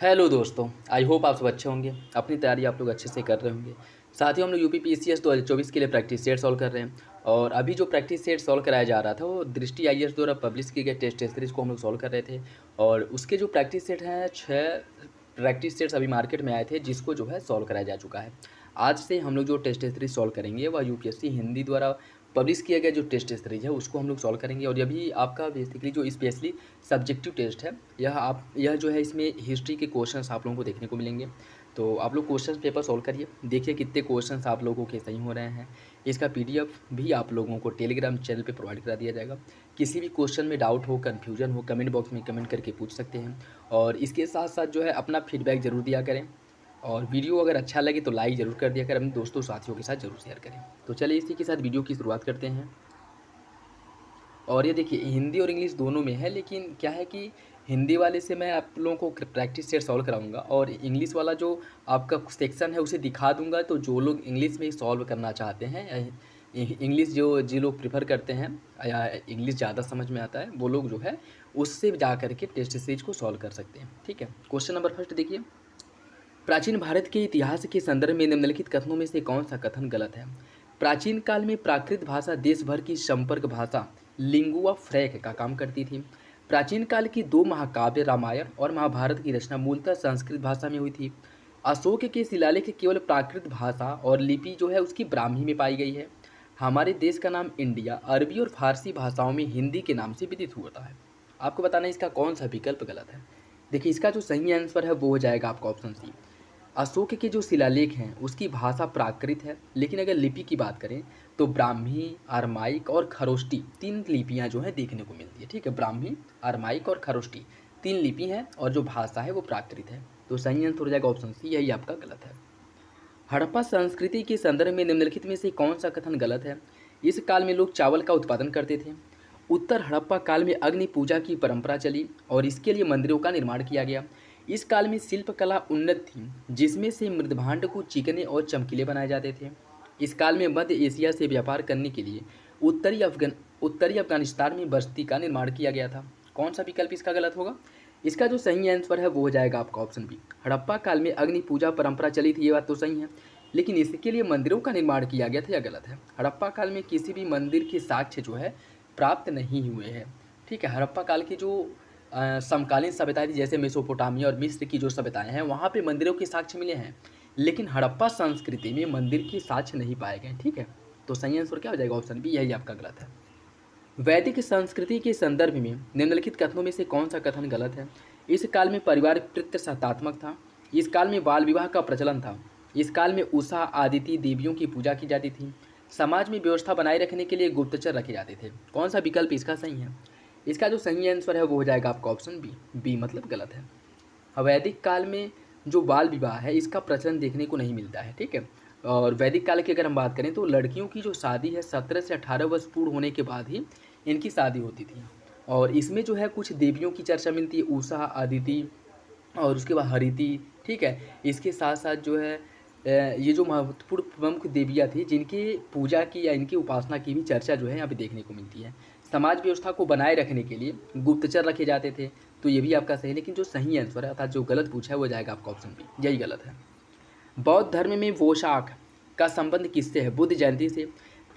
Hello दोस्तों, I hope आप सब अच्छे होंगे। अपनी तैयारी आप लोग अच्छे से कर रहे होंगे। साथ ही हम लोग यूपी पीसीएस 2024 के लिए प्रैक्टिस सेट सॉल्व कर रहे हैं। और अभी जो प्रैक्टिस सेट सॉल्व कराया जा रहा था वो दृष्टि आईएएस द्वारा पब्लिश किए गए टेस्ट सीरीज को हम लोग सॉल्व कर रहे थे। और उसके जो प्रैक्टिस सेट हैं 6 प्रैक्टिस सेट्स अभी मार्केट में आए थे जिसको जो है सॉल्व कराया जा चुका है। आज से हम लोग जो टेस्ट सीरीज सॉल्व करेंगे वह यूपीएससी हिंदी द्वारा पब्लिश किया गया जो टेस्ट सीरीज है उसको हम लोग सॉल्व करेंगे। और ये भी आपका बेसिकली जो स्पेशली सब्जेक्टिव टेस्ट है यह जो है इसमें हिस्ट्री के क्वेश्चंस आप लोगों को देखने को मिलेंगे। तो आप लोग क्वेश्चन पेपर सॉल्व करिए, देखिए कितने क्वेश्चंस आप लोगों के सही हो रहे हैं। इसका पीडीएफ भी आप लोगों को टेलीग्राम चैनल पे प्रोवाइड करा दिया जाएगा। किसी भी क्वेश्चन में डाउट हो, कन्फ्यूजन हो, कमेंट बॉक्स में कमेंट करके पूछ सकते हैं। और इसके साथ साथ जो है अपना फीडबैक ज़रूर दिया करें। और वीडियो अगर अच्छा लगे तो लाइक ज़रूर कर दिया करें, अपने दोस्तों साथियों के साथ ज़रूर शेयर करें। तो चलिए इसी के साथ वीडियो की शुरुआत करते हैं। और ये देखिए हिंदी और इंग्लिश दोनों में है, लेकिन क्या है कि हिंदी वाले से मैं आप लोगों को प्रैक्टिस सेट सॉल्व कराऊंगा और इंग्लिश वाला जो आपका सेक्शन है उसे दिखा दूंगा। तो जो लोग इंग्लिश में सॉल्व करना चाहते हैं या इंग्लिश जो लोग प्रिफर करते हैं या इंग्लिश ज़्यादा समझ में आता है वो लोग जो है उससे जा करके टेस्ट सीरीज को सॉल्व कर सकते हैं। ठीक है, क्वेश्चन नंबर फर्स्ट देखिए। प्राचीन भारत के इतिहास के संदर्भ में निम्नलिखित कथनों में से कौन सा कथन गलत है? प्राचीन काल में प्राकृत भाषा देश भर की संपर्क भाषा लिंगुआ फ्रैंक का काम करती थी। प्राचीन काल की 2 महाकाव्य रामायण और महाभारत की रचना मूलतः संस्कृत भाषा में हुई थी। अशोक के शिलालेख केवल प्राकृत भाषा और लिपि जो है उसकी ब्राह्मी में पाई गई है। हमारे देश का नाम इंडिया अरबी और फारसी भाषाओं में हिंदी के नाम से विदित होता है। आपको बताना है इसका कौन सा विकल्प गलत है। देखिए इसका जो सही आंसर है वो हो जाएगा आपका ऑप्शन सी। अशोक के जो शिलालेख हैं उसकी भाषा प्राकृत है, लेकिन अगर लिपि की बात करें तो ब्राह्मी, अरमाइक और खरोष्टी 3 लिपियां जो है देखने को मिलती है। ठीक है, ब्राह्मी, अरमाइक और खरोष्टी 3 लिपि हैं और जो भाषा है वो प्राकृत है। तो सही आंसर हो जाएगा ऑप्शन सी, यही आपका गलत है। हड़प्पा संस्कृति के संदर्भ में निम्नलिखित में से कौन सा कथन गलत है? इस काल में लोग चावल का उत्पादन करते थे। उत्तर हड़प्पा काल में अग्नि पूजा की परंपरा चली और इसके लिए मंदिरों का निर्माण किया गया। इस काल में शिल्प कला उन्नत थी, जिसमें से मृदभांड को चिकने और चमकीले बनाए जाते थे। इस काल में मध्य एशिया से व्यापार करने के लिए उत्तरी अफगानिस्तान में बस्ती का निर्माण किया गया था। कौन सा विकल्प इसका गलत होगा? इसका जो सही आंसर है वो हो जाएगा आपका ऑप्शन बी। हड़प्पा काल में अग्नि पूजा परंपरा चली थी, ये बात तो सही है, लेकिन इसके लिए मंदिरों का निर्माण किया गया था, यह गलत है। हड़प्पा काल में किसी भी मंदिर के साक्ष्य जो है प्राप्त नहीं हुए हैं। ठीक है, हड़प्पा काल की जो समकालीन सभ्यताएं थी जैसे मेसोपोटामिया और मिस्र की जो सभ्यताएं हैं वहाँ पे मंदिरों के साक्ष्य मिले हैं, लेकिन हड़प्पा संस्कृति में मंदिर के साक्ष्य नहीं पाए गए। ठीक है, तो सही आंसर क्या हो जाएगा? ऑप्शन बी, यही आपका गलत है। वैदिक संस्कृति के संदर्भ में निम्नलिखित कथनों में से कौन सा कथन गलत है? इस काल में परिवार प्रत्यसत्तात्मक था। इस काल में बाल विवाह का प्रचलन था। इस काल में उषा आदिति देवियों की पूजा की जाती थी। समाज में व्यवस्था बनाए रखने के लिए गुप्तचर रखे जाते थे। कौन सा विकल्प इसका सही है? इसका जो सही आंसर है वो हो जाएगा आपका ऑप्शन बी। बी मतलब गलत है। वैदिक काल में जो बाल विवाह है इसका प्रचलन देखने को नहीं मिलता है। ठीक है, और वैदिक काल की अगर हम बात करें तो लड़कियों की जो शादी है 17 से 18 वर्ष पूर्ण होने के बाद ही इनकी शादी होती थी। और इसमें जो है कुछ देवियों की चर्चा मिलती है, उषा, अदिति और उसके बाद हरिति। ठीक है, इसके साथ साथ जो है ये जो महत्वपूर्ण प्रमुख देवियाँ थी जिनकी पूजा की या इनकी उपासना की भी चर्चा जो है यहाँ पे देखने को मिलती है। समाज व्यवस्था को बनाए रखने के लिए गुप्तचर रखे जाते थे। तो ये भी आपका सही है, लेकिन जो सही आंसर है अर्थात जो गलत पूछा है वो जाएगा आपका ऑप्शन बी, यही गलत है। बौद्ध धर्म में वोशाख का संबंध किससे है? बुद्ध जयंती से,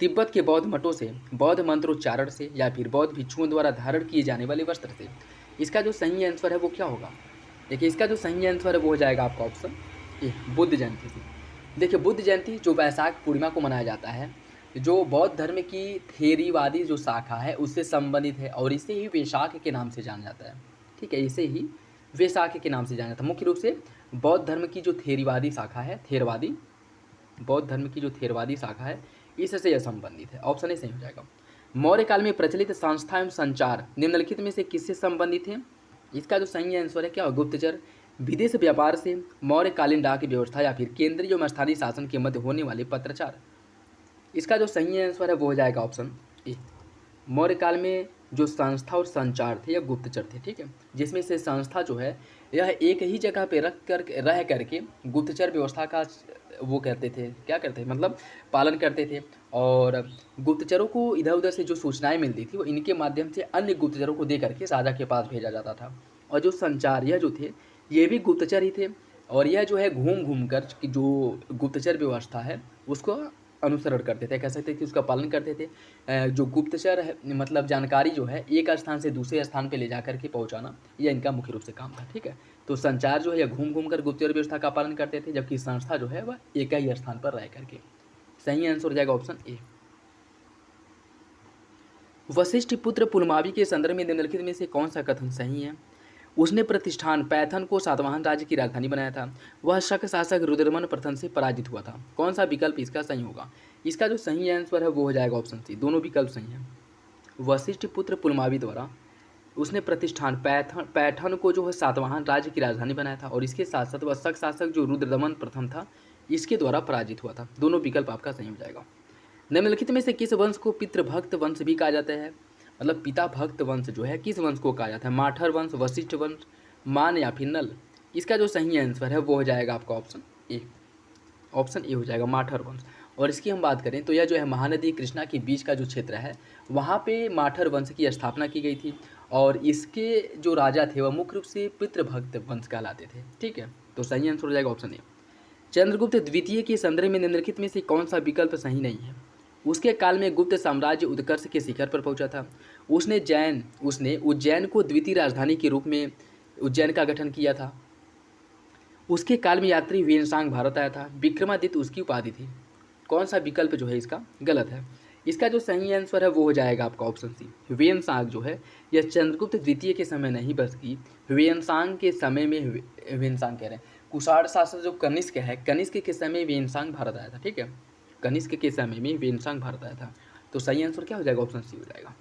तिब्बत के बौद्ध मठों से, बौद्ध मंत्रोच्चारण से या फिर बौद्ध भिक्षुओं द्वारा धारण किए जाने वाले वस्त्र से। इसका जो सही आंसर है वो क्या होगा? देखिए इसका जो सही आंसर है वो हो जाएगा आपका ऑप्शन ए, बुद्ध जयंती से। देखिए बुद्ध जयंती जो वैशाख पूर्णिमा को मनाया जाता है, जो बौद्ध धर्म की थेरीवादी जो शाखा है उससे संबंधित है और इसे ही वैशाख के नाम से जाना जाता है। ठीक है, इसे ही वैशाख के नाम से जाना जाता है। मुख्य रूप से बौद्ध धर्म की जो थेरीवादी शाखा है, थेरवादी, बौद्ध धर्म की जो थेरवादी शाखा है इससे यह संबंधित है। ऑप्शन ए सही हो जाएगा। मौर्य काल में प्रचलित संस्था एवं संचार निम्नलिखित में से किससे संबंधित है? इसका जो सही आंसर है क्या? गुप्तचर, विदेश व्यापार से, मौर्यकालीन डाक व्यवस्था या फिर केंद्रीय एवं स्थानीय शासन के मध्य होने वाले पत्राचार। इसका जो सही आंसर है वो हो जाएगा ऑप्शन ए। मौर्य काल में जो संस्था और संचार थे या गुप्तचर थे। ठीक है, जिसमें से संस्था जो है यह एक ही जगह पे रह करके गुप्तचर व्यवस्था का वो करते थे, क्या करते थे मतलब पालन करते थे। और गुप्तचरों को इधर उधर से जो सूचनाएं मिलती थी वो इनके माध्यम से अन्य गुप्तचरों को दे करके राजा के पास भेजा जाता था। और जो संचार यह जो थे ये भी गुप्तचर ही थे और यह जो है घूम घूम कर कि जो गुप्तचर व्यवस्था है उसको अनुसरण करते थे, कह सकते हैं कि उसका पालन करते थे। जो गुप्तचर है मतलब जानकारी जो है एक स्थान से दूसरे स्थान पे ले जा कर के पहुँचाना, यह इनका मुख्य रूप से काम था। ठीक है, तो संचार जो है यह घूम घूम कर गुप्तचर व्यवस्था का पालन करते थे, जबकि संस्था जो है वह एक ही स्थान पर रह करके। सही आंसर हो जाएगा ऑप्शन ए। वशिष्ठ पुत्र पुलमावी के संदर्भ में निम्नलिखित में से कौन सा कथन सही है? उसने प्रतिष्ठान पैथन को सातवाहन राज्य की राजधानी बनाया था। वह शक शासक रुद्रदमन प्रथम से पराजित हुआ था। कौन सा विकल्प इसका सही होगा? इसका जो सही आंसर है वो हो जाएगा ऑप्शन सी। दोनों विकल्प सही हैं। वशिष्ठ पुत्र पुलमावी द्वारा उसने प्रतिष्ठान पैठन को जो है सातवाहन राज्य की राजधानी बनाया था और इसके साथ साथ वह शक शासक जो रुद्रदमन प्रथम था इसके द्वारा पराजित हुआ था। दोनों विकल्प आपका सही हो जाएगा। निम्नलिखित में से किस वंश को पितृभक्त वंश भी कहा जाता है? मतलब पिता भक्त वंश जो है किस वंश को कहा जाता है? माठर वंश, वशिष्ठ वंश, मान या फिर नल? इसका जो सही आंसर है वो हो जाएगा आपका ऑप्शन ए। ऑप्शन ए हो जाएगा माठर वंश। और इसकी हम बात करें तो यह जो है महानदी कृष्णा के बीच का जो क्षेत्र है वहाँ पे माठर वंश की स्थापना की गई थी और इसके जो राजा थे वह मुख्य रूप से पितृभक्त वंश कहलाते थे। ठीक है, तो सही आंसर हो जाएगा ऑप्शन ए। चंद्रगुप्त द्वितीय के संदर्भ में निम्नलिखित में से कौन सा विकल्प सही नहीं है? उसके काल में गुप्त साम्राज्य उत्कर्ष के शिखर पर पहुंचा था। उसने उज्जैन को द्वितीय राजधानी के रूप में उज्जैन का गठन किया था। उसके काल में यात्री वेनसांग भारत आया था। विक्रमादित्य उसकी उपाधि थी। कौन सा विकल्प जो है इसका गलत है? इसका जो सही आंसर है वो हो जाएगा आपका ऑप्शन सी। वेनसांग जो है यह चंद्रगुप्त द्वितीय के समय नहीं बल्कि वेनसांग के समय में वेनसांग कह रहे हैं कुषाण शासक जो कनिष्क है, कनिष्क के समय वेनसांग भारत आया था। ठीक है, कनिष्क के समय में वेनसांग भारत आया था। तो सही आंसर क्या हो जाएगा? ऑप्शन सी हो जाएगा।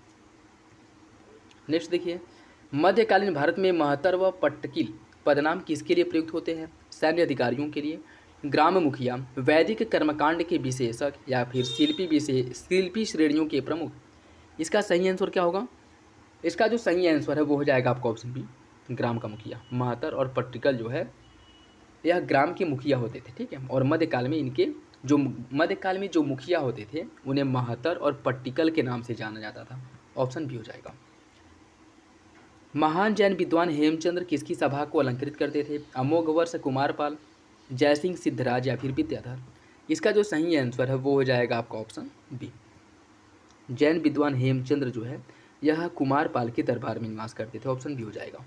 नेक्स्ट देखिए, मध्यकालीन भारत में महतर व पट्टकिल पदनाम किसके लिए प्रयुक्त होते हैं? सैन्य अधिकारियों के लिए, ग्राम मुखिया, वैदिक कर्मकांड के विशेषक या फिर शिल्पी श्रेणियों के प्रमुख? इसका सही आंसर क्या होगा? इसका जो सही आंसर है वो हो जाएगा आपका ऑप्शन बी, ग्राम का मुखिया। महतर और पट्टिकल जो है यह ग्राम के मुखिया होते थे। ठीक है, और मध्यकाल में जो मुखिया होते थे उन्हें महतर और पट्टिकल के नाम से जाना जाता था। ऑप्शन बी हो जाएगा। महान जैन विद्वान हेमचंद्र किसकी सभा को अलंकृत करते थे? अमोघवर्ष, कुमारपाल, जयसिंह सिद्धराज या फिर विद्याधर? इसका जो सही आंसर है वो हो जाएगा आपका ऑप्शन बी। जैन विद्वान हेमचंद्र जो है यह कुमारपाल के दरबार में निवास करते थे। ऑप्शन बी हो जाएगा।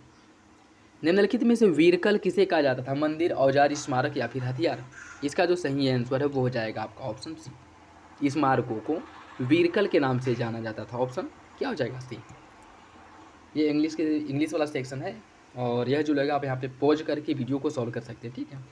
निम्नलिखित में से वीरकल किसे कहा जाता था? मंदिर, औजार, स्मारक या फिर हथियार? इसका जो सही आंसर है वो हो जाएगा आपका ऑप्शन सी। स्मारकों को वीरकल के नाम से जाना जाता था। ऑप्शन क्या हो जाएगा? सी। ये इंग्लिश वाला सेक्शन है और यह जो लगा आप यहाँ पे पॉज करके वीडियो को सॉल्व कर सकते हैं। ठीक है,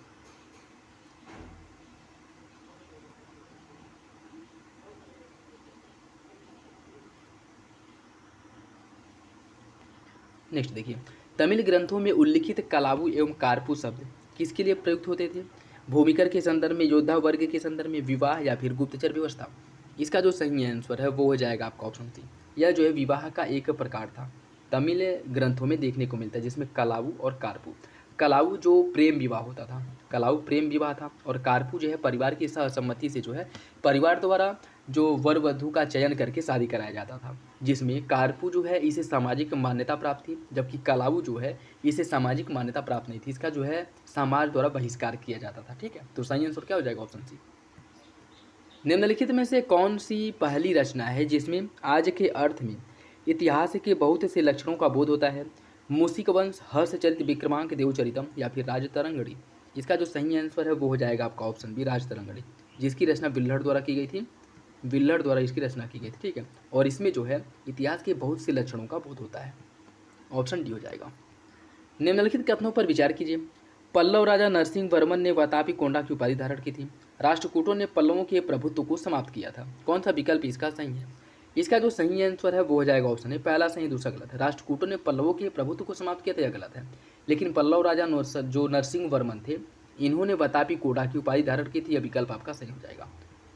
नेक्स्ट देखिए, तमिल ग्रंथों में उल्लिखित कलावु एवं कारपू शब्द किसके लिए प्रयुक्त होते थे? भूमिकर के संदर्भ में, योद्धा वर्ग के संदर्भ में, विवाह या फिर गुप्तचर व्यवस्था? इसका जो सही आंसर है वो हो जाएगा आपका ऑप्शन सी। यह जो है विवाह का एक प्रकार था, तमिल ग्रंथों में देखने को मिलता है, जिसमें कलावु और कारपू। कलावु जो प्रेम विवाह होता था, कलावु प्रेम विवाह था, और कारपू जो है परिवार की सहसम्मति से जो है परिवार द्वारा जो वर वधु का चयन करके शादी कराया जाता था, जिसमें कारपू जो है इसे सामाजिक मान्यता प्राप्त थी, जबकि कलावु जो है इसे सामाजिक मान्यता प्राप्त नहीं थी। इसका जो है समाज द्वारा बहिष्कार किया जाता था। ठीक है, तो सही आंसर क्या हो जाएगा? Option C. निम्नलिखित में से कौन सी पहली रचना है जिसमें आज के अर्थ में इतिहास के बहुत से लक्षणों का बोध होता है? मूसिक वंश, हर्षचरित, विक्रमांक देवचरितम या फिर राजतरंगड़ी? इसका जो सही आंसर है वो हो जाएगा आपका ऑप्शन बी, राजतरंगड़ी, जिसकी रचना बिल्हड़ द्वारा की गई थी। बिल्हड़ द्वारा इसकी रचना की गई थी। ठीक है, और इसमें जो है इतिहास के बहुत से लक्षणों का बोध होता है। ऑप्शन डी हो जाएगा। निम्नलिखित कथनों पर विचार कीजिए। पल्लव राजा नरसिंह वर्मन ने वातापी कोंडा की उपाधि धारण की थी। राष्ट्रकूटों ने पल्लवों के प्रभुत्व को समाप्त किया था। कौन सा विकल्प इसका सही है? इसका जो सही आंसर है वो हो जाएगा ऑप्शन है पहला सही, दूसरा गलत है। राष्ट्रकूटों ने पल्लवों के प्रभुत्व को समाप्त किया था, यह गलत है। लेकिन पल्लव राजा जो नरसिंह वर्मन थे इन्होंने वातापी कोंडा की उपाधि धारण की थी। यह विकल्प आपका सही हो जाएगा।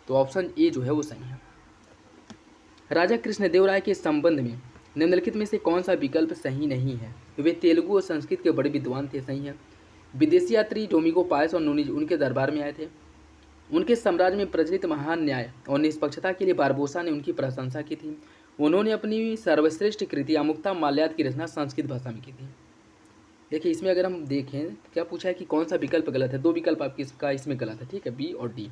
तो ऑप्शन ए जो है वो सही है। राजा कृष्णदेवराय के संबंध में निम्नलिखित में से कौन सा विकल्प सही नहीं है? वे तेलुगु और संस्कृत के बड़े विद्वान थे। सही है। विदेशी यात्री डोमिगो पायस और नूनिज उनके दरबार में आए थे। उनके साम्राज्य में प्रचलित महान न्याय और निष्पक्षता के लिए बारबोसा ने उनकी प्रशंसा की थी। उन्होंने अपनी सर्वश्रेष्ठ कृति अमुक्ता माल्याद की रचना संस्कृत भाषा में की थी। देखिए इसमें अगर हम देखें तो क्या पूछा है कि कौन सा विकल्प गलत है। दो विकल्प आपके इसका इसमें गलत है, ठीक है, बी और डी।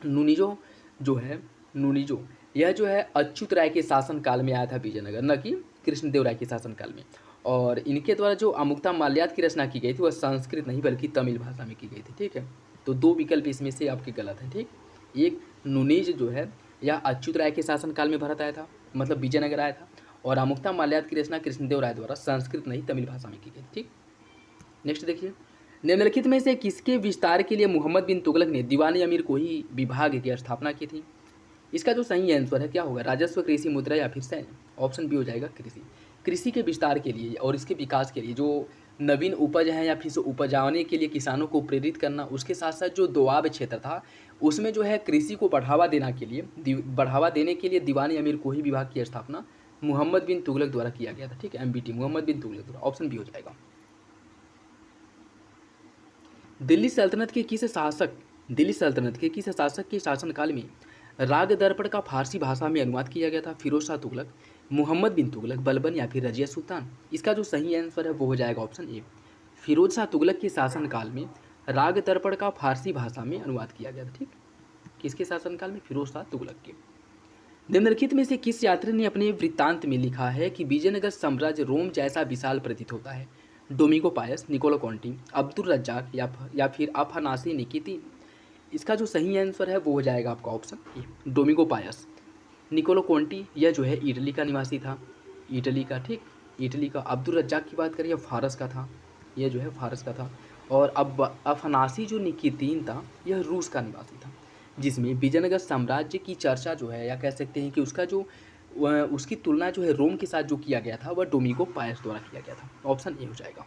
नूनिजो जो है, नूनिजो यह जो है अच्युत राय के शासनकाल में आया था विजयनगर, न कि कृष्णदेव राय के शासनकाल में। और इनके द्वारा जो अमुक्ता माल्यार्थ की रचना की गई थी वह संस्कृत नहीं बल्कि तमिल भाषा में की गई थी, ठीक है। तो दो विकल्प इसमें से आपके गलत हैं, ठीक। एक नुनीज जो है यह अच्युत राय के शासनकाल में भारत आया था, मतलब विजयनगर आया था। और अमुक्ता माल्यार्थ की रचना कृष्णदेव राय द्वारा संस्कृत नहीं तमिल भाषा में की गई, ठीक। नेक्स्ट देखिए, निम्नलिखित में से किसके विस्तार के लिए मोहम्मद बिन तुगलक ने दीवान अमीर को ही विभाग की स्थापना की थी। इसका जो सही आंसर है क्या होगा, राजस्व, कृषि, मुद्रा या फिर सैन्य। ऑप्शन बी हो जाएगा कृषि। कृषि के विस्तार के लिए और इसके विकास के लिए जो नवीन उपज है या फिर से उपजाने के लिए किसानों को प्रेरित करना, उसके साथ साथ जो दोआब क्षेत्र था उसमें जो है कृषि को बढ़ावा देने के लिए दीवान अमीर कोही विभाग की स्थापना मोहम्मद बिन तुगलक द्वारा किया गया था, ठीक है, MBT मोहम्मद बिन तुगलक द्वारा। ऑप्शन बी हो जाएगा। दिल्ली सल्तनत के किस शासक के शासनकाल में राग दर्पण का फारसी भाषा में अनुवाद किया गया था। फिरोज शाह तुगलक, मोहम्मद बिन तुगलक, बलबन या फिर रजिया सुल्तान। इसका जो सही आंसर है वो हो जाएगा ऑप्शन ए, फिरोज शाह तुगलक के शासनकाल में राग दर्पण का फारसी भाषा में अनुवाद किया गया था, ठीक। किसके शासनकाल में, फिरोज शाह तुगलक के। निम्नलिखित में से किस यात्री ने अपने वृत्तांत में लिखा है कि विजयनगर साम्राज्य रोम जैसा विशाल प्रतीत होता है। डोमिगो पायस, निकोलो कॉन्टी, अब्दुल रज्जाक या फिर अफानासी निकिती। इसका जो सही आंसर है वो हो जाएगा आपका ऑप्शन ए, डोमिगो पायस। निकोलो कॉन्टी यह जो है इटली का निवासी था, इटली का, ठीक, इटली का। अब्दुल रज्जाक की बात करें यह फारस का था, यह जो है फारस का था। और अब अफनासी जो निकितीन था यह रूस का निवासी था, जिसमें विजयनगर साम्राज्य की चर्चा जो है या कह सकते हैं कि उसका जो उसकी तुलना जो है रोम के साथ जो किया गया था वह डोमिगो पायस द्वारा किया गया था। ऑप्शन ए हो जाएगा।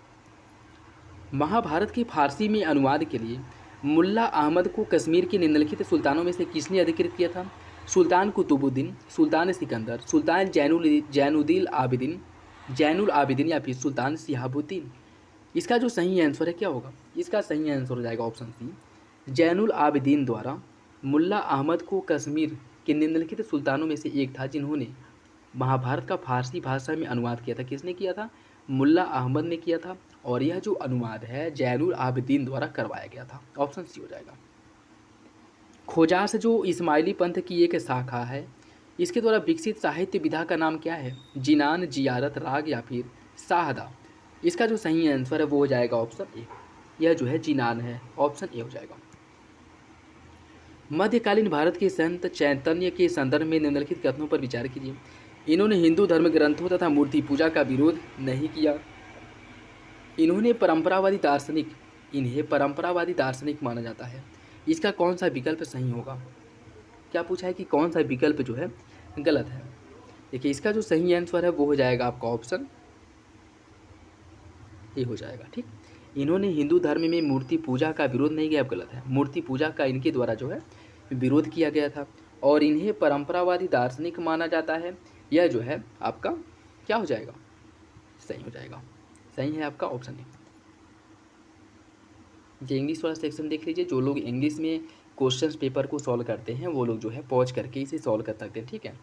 महाभारत के फारसी में अनुवाद के लिए मुल्ला अहमद को कश्मीर के निम्नलिखित सुल्तानों में से किसने अधिकृत किया था। सुल्तान कुतुबुद्दीन, सुल्तान सिकंदर, सुल्तान जैनुल आबिदीन या फिर सुल्तान सिहाबुद्दीन। इसका जो सही आंसर है क्या होगा, इसका सही आंसर हो जाएगा ऑप्शन सी, जैनुल आबिदीन द्वारा मुल्ला अहमद को कश्मीर के निम्नलिखित सुल्तानों में से एक था जिन्होंने महाभारत का फारसी भाषा में अनुवाद किया था। किसने किया था, मुल्ला अहमद ने किया था। और यह जो अनुवाद है जैनुल आबिदीन द्वारा करवाया गया था। ऑप्शन सी हो जाएगा। खोजास जो इस्माइली पंथ की एक शाखा है, इसके द्वारा विकसित साहित्य विधा का नाम क्या है। जिनान, जियारत, राग या फिर साहदा। इसका जो सही आंसर है वो हो जाएगा ऑप्शन ए, यह जो है जिनान है। ऑप्शन ए हो जाएगा। मध्यकालीन भारत के संत चैतन्य के संदर्भ में निम्नलिखित कथनों पर विचार कीजिए। इन्होंने हिंदू धर्म ग्रंथों तथा मूर्ति पूजा का विरोध नहीं किया। इन्हें परंपरावादी दार्शनिक माना जाता है। इसका कौन सा विकल्प सही होगा। क्या पूछा है कि कौन सा विकल्प जो है गलत है। देखिए इसका जो सही आंसर है वो हो जाएगा आपका ऑप्शन ए हो जाएगा, ठीक। इन्होंने हिंदू धर्म में मूर्ति पूजा का विरोध नहीं किया, गलत है। मूर्ति पूजा का इनके द्वारा जो है विरोध किया गया था। और इन्हें परंपरावादी दार्शनिक माना जाता है। यह जो है आपका क्या हो जाएगा, सही हो जाएगा। सही है आपका ऑप्शन ए। ये इंग्लिश वाला सेक्शन देख लीजिए। जो लोग इंग्लिश में क्वेश्चंस पेपर को सॉल्व करते हैं वो लोग जो है पॉज करके इसे सॉल्व कर सकते हैं, ठीक है।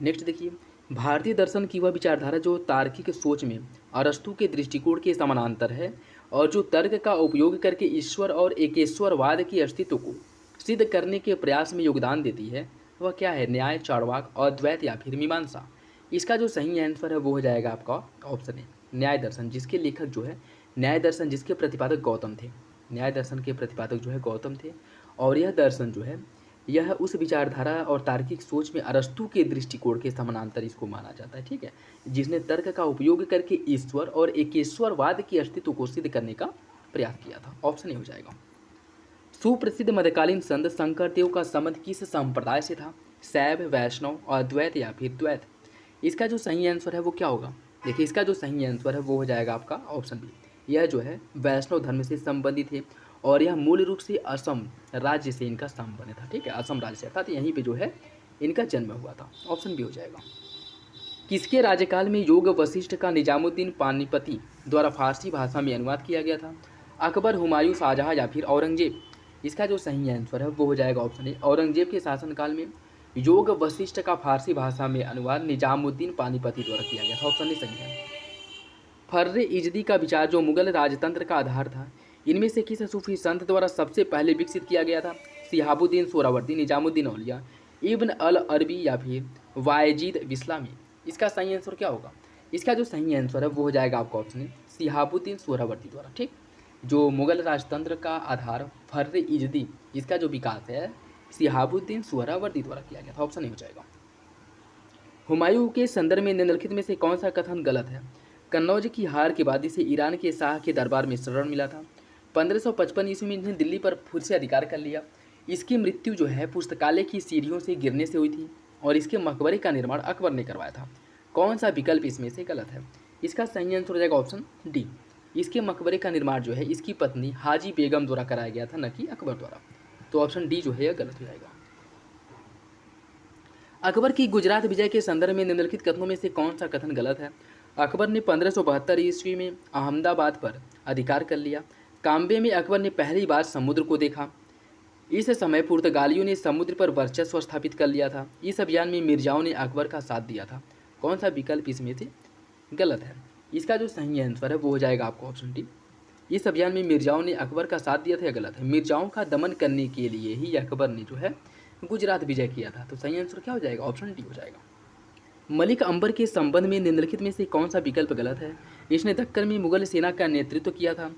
नेक्स्ट देखिए, भारतीय दर्शन की वह विचारधारा जो तार्किक सोच में अरस्तु के दृष्टिकोण के समानांतर है और जो तर्क का उपयोग करके ईश्वर और एकेश्वरवाद के अस्तित्व को सिद्ध करने के प्रयास में योगदान देती है, वह क्या है। न्याय, चार्वाक, अद्वैत या फिर मीमांसा। इसका जो सही आंसर है वो हो जाएगा आपका ऑप्शन है, न्याय दर्शन। जिसके लेखक जो है न्याय दर्शन, जिसके प्रतिपादक गौतम थे। न्याय दर्शन के प्रतिपादक जो है गौतम थे। और यह दर्शन जो है यह उस विचारधारा और तार्किक सोच में अरस्तु के दृष्टिकोण के समानांतर इसको माना जाता है, ठीक है, जिसने तर्क का उपयोग करके ईश्वर और एकेश्वरवाद के अस्तित्व को सिद्ध करने का प्रयास किया था। ऑप्शन ए हो जाएगा। सुप्रसिद्ध मध्यकालीन संत शंकरदेव का संबंध किस संप्रदाय से था। शैव, वैष्णव, अद्वैत या फिर द्वैत। इसका जो सही आंसर है वो क्या होगा। देखिए इसका जो सही आंसर है वो हो जाएगा आपका ऑप्शन बी, यह जो है वैष्णव धर्म से संबंधित है। और यह मूल रूप से असम राज्य से इनका संबंध था, ठीक है, असम राज्य से, अर्थात यहीं पे जो है इनका जन्म हुआ था। ऑप्शन बी हो जाएगा। किसके राज्यकाल में योग वशिष्ठ का निजामुद्दीन पानीपति द्वारा फारसी भाषा में अनुवाद किया गया था। अकबर, हुमायूं, शाहजहां या फिर औरंगजेब? इसका जो सही आंसर है वो हो जाएगा ऑप्शन ए। औरंगजेब के शासनकाल में योग वशिष्ठ का फारसी भाषा में अनुवाद निजामुद्दीन पानीपती द्वारा किया गया था। ऑप्शन ए सही है। फर्रे इजदी का विचार जो मुगल राजतंत्र का आधार था, इनमें से किस सूफी संत द्वारा सबसे पहले विकसित किया गया था? सिहाबुद्दीन सोहरावर्दी, निजामुद्दीन औलिया, इब्न अल अरबी या फिर वायजीद बिस्लामी? इसका सही आंसर क्या होगा? इसका जो सही आंसर है वो हो जाएगा आपका ऑप्शन है सिहाबुद्दीन सोहरावर्दी द्वारा। ठीक, जो मुगल राजतंत्र का आधार फर्रे इजदी, इसका जो विकास है सिहाबुद्दीन सोहरावर्दी द्वारा किया गया था। ऑप्शन ए हो जाएगा। हुमायूं के संदर्भ में निम्नलिखित में से कौन सा कथन गलत है? कन्नौज की हार के बाद इसे ईरान के शाह के दरबार में शरण मिला था। 1555 ईस्वी में इन्हें दिल्ली पर फिर से अधिकार कर लिया। इसकी मृत्यु जो है पुस्तकालय की सीढ़ियों से गिरने से हुई थी और इसके मकबरे का निर्माण अकबर ने करवाया था। कौन सा विकल्प इसमें से गलत है? इसका सही आंसर हो जाएगा ऑप्शन डी। इसके मकबरे का निर्माण जो है इसकी पत्नी हाजी बेगम द्वारा कराया गया था, न कि अकबर द्वारा। तो ऑप्शन डी जो है यह गलत हो जाएगा। अकबर की गुजरात विजय के संदर्भ में निम्नलिखित कथनों में से कौन सा कथन गलत है? अकबर ने 1572 ईस्वी में अहमदाबाद पर अधिकार कर लिया। काम्बे में अकबर ने पहली बार समुद्र को देखा। इस समय पुर्तगालियों ने समुद्र पर वर्चस्व स्थापित कर लिया था। इस अभियान में मिर्जाओं ने अकबर का साथ दिया था। कौन सा विकल्प इसमें से गलत है? इसका जो सही आंसर है वो हो जाएगा आपको ऑप्शन डी। इस अभियान में मिर्जाओं ने अकबर का साथ दिया था, यह गलत है। मिर्जाओं का दमन करने के लिए ही अकबर ने जो है गुजरात विजय किया था। तो सही आंसर क्या हो जाएगा? ऑप्शन डी हो जाएगा। मलिक अंबर के संबंध में निम्नलिखित में से कौन सा विकल्प गलत है? इसने दक्कन में मुगल सेना का नेतृत्व किया था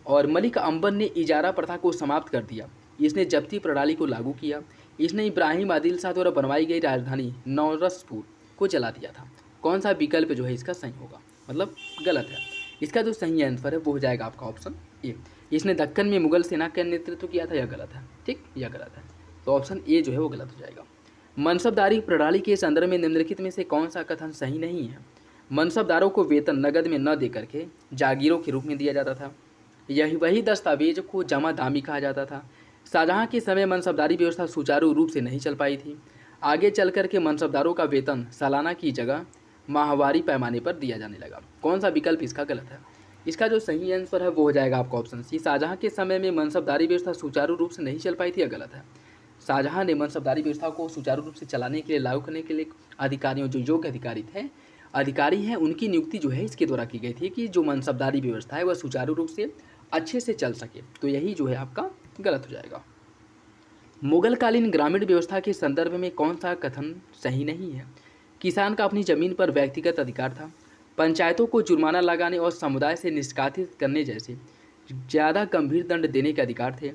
और मलिक अंबर ने इजारा प्रथा को समाप्त कर दिया। इसने जब्ती प्रणाली को लागू किया। इसने इब्राहिम आदिल शाह द्वारा बनवाई गई राजधानी नौरसपुर को जला दिया था। कौन सा विकल्प जो है इसका सही होगा, मतलब गलत है? इसका जो सही आंसर है वो हो जाएगा आपका ऑप्शन ए। इसने दक्कन में मुगल सेना का नेतृत्व किया था, यह गलत है। ठीक, यह गलत है। तो ऑप्शन ए जो है वो गलत हो जाएगा। मनसबदारी प्रणाली के संदर्भ में निम्नलिखित में से कौन सा कथन सही नहीं है? मनसबदारों को वेतन नगद में न देकर के जागीरों के रूप में दिया जाता था। यही वही दस्तावेज को जमा दामी कहा जाता था। शाहजहां के समय मनसबदारी व्यवस्था सुचारू रूप से नहीं चल पाई थी। आगे चल कर के मनसबदारों का वेतन सालाना की जगह माहवारी पैमाने पर दिया जाने लगा। कौन सा विकल्प इसका गलत है? इसका जो सही आंसर है वो हो जाएगा आपका ऑप्शन सी। शाहजहां के समय में मनसबदारी व्यवस्था सुचारू रूप से नहीं चल पाई थी, यह गलत है। शाहजहां ने मनसबदारी व्यवस्था को सुचारू रूप से चलाने के लिए, लागू करने के लिए अधिकारियों, जो योग्य अधिकारी हैं उनकी नियुक्ति जो है इसके द्वारा की गई थी कि जो मनसबदारी व्यवस्था है वह सुचारू रूप से अच्छे से चल सके। तो यही जो है आपका गलत हो जाएगा। मुगलकालीन ग्रामीण व्यवस्था के संदर्भ में कौन सा कथन सही नहीं है? किसान का अपनी जमीन पर व्यक्तिगत अधिकार था। पंचायतों को जुर्माना लगाने और समुदाय से निष्कासित करने जैसे ज़्यादा गंभीर दंड देने के अधिकार थे।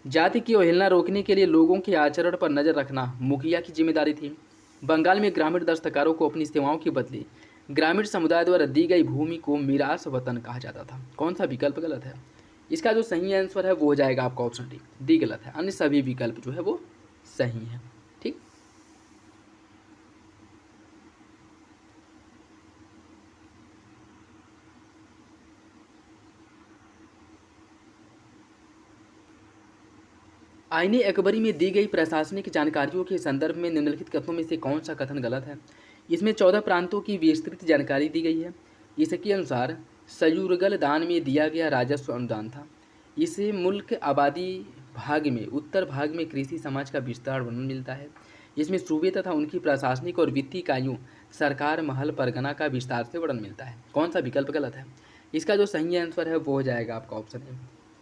जाति की अवहेलना रोकने के लिए लोगों के आचरण पर नज़र रखना मुखिया की जिम्मेदारी थी। बंगाल में ग्रामीण दस्तकारों को अपनी सेवाओं के बदले ग्रामीण समुदाय द्वारा दी गई भूमि को मीरास वतन कहा जाता था। कौन सा विकल्प गलत है? इसका जो सही आंसर है वो हो जाएगा आपका ऑप्शन डी। डी गलत है, अन्य सभी विकल्प जो है वो सही है। ठीक, आईने अकबरी में दी गई प्रशासनिक जानकारियों के संदर्भ में निम्नलिखित कथनों में से कौन सा कथन गलत है? इसमें 14 प्रांतों की विस्तृत जानकारी दी गई है। इसके अनुसार सयूरगल दान में दिया गया राजस्व अनुदान था। इसे मुल्क आबादी भाग में उत्तर भाग में कृषि समाज का विस्तार वर्णन मिलता है। इसमें सूबे तथा उनकी प्रशासनिक और वित्तीय इकाइयों, सरकार, महल, परगना का विस्तार से वर्णन मिलता है। कौन सा विकल्प गलत है? इसका जो सही आंसर है वो हो जाएगा आपका ऑप्शन है।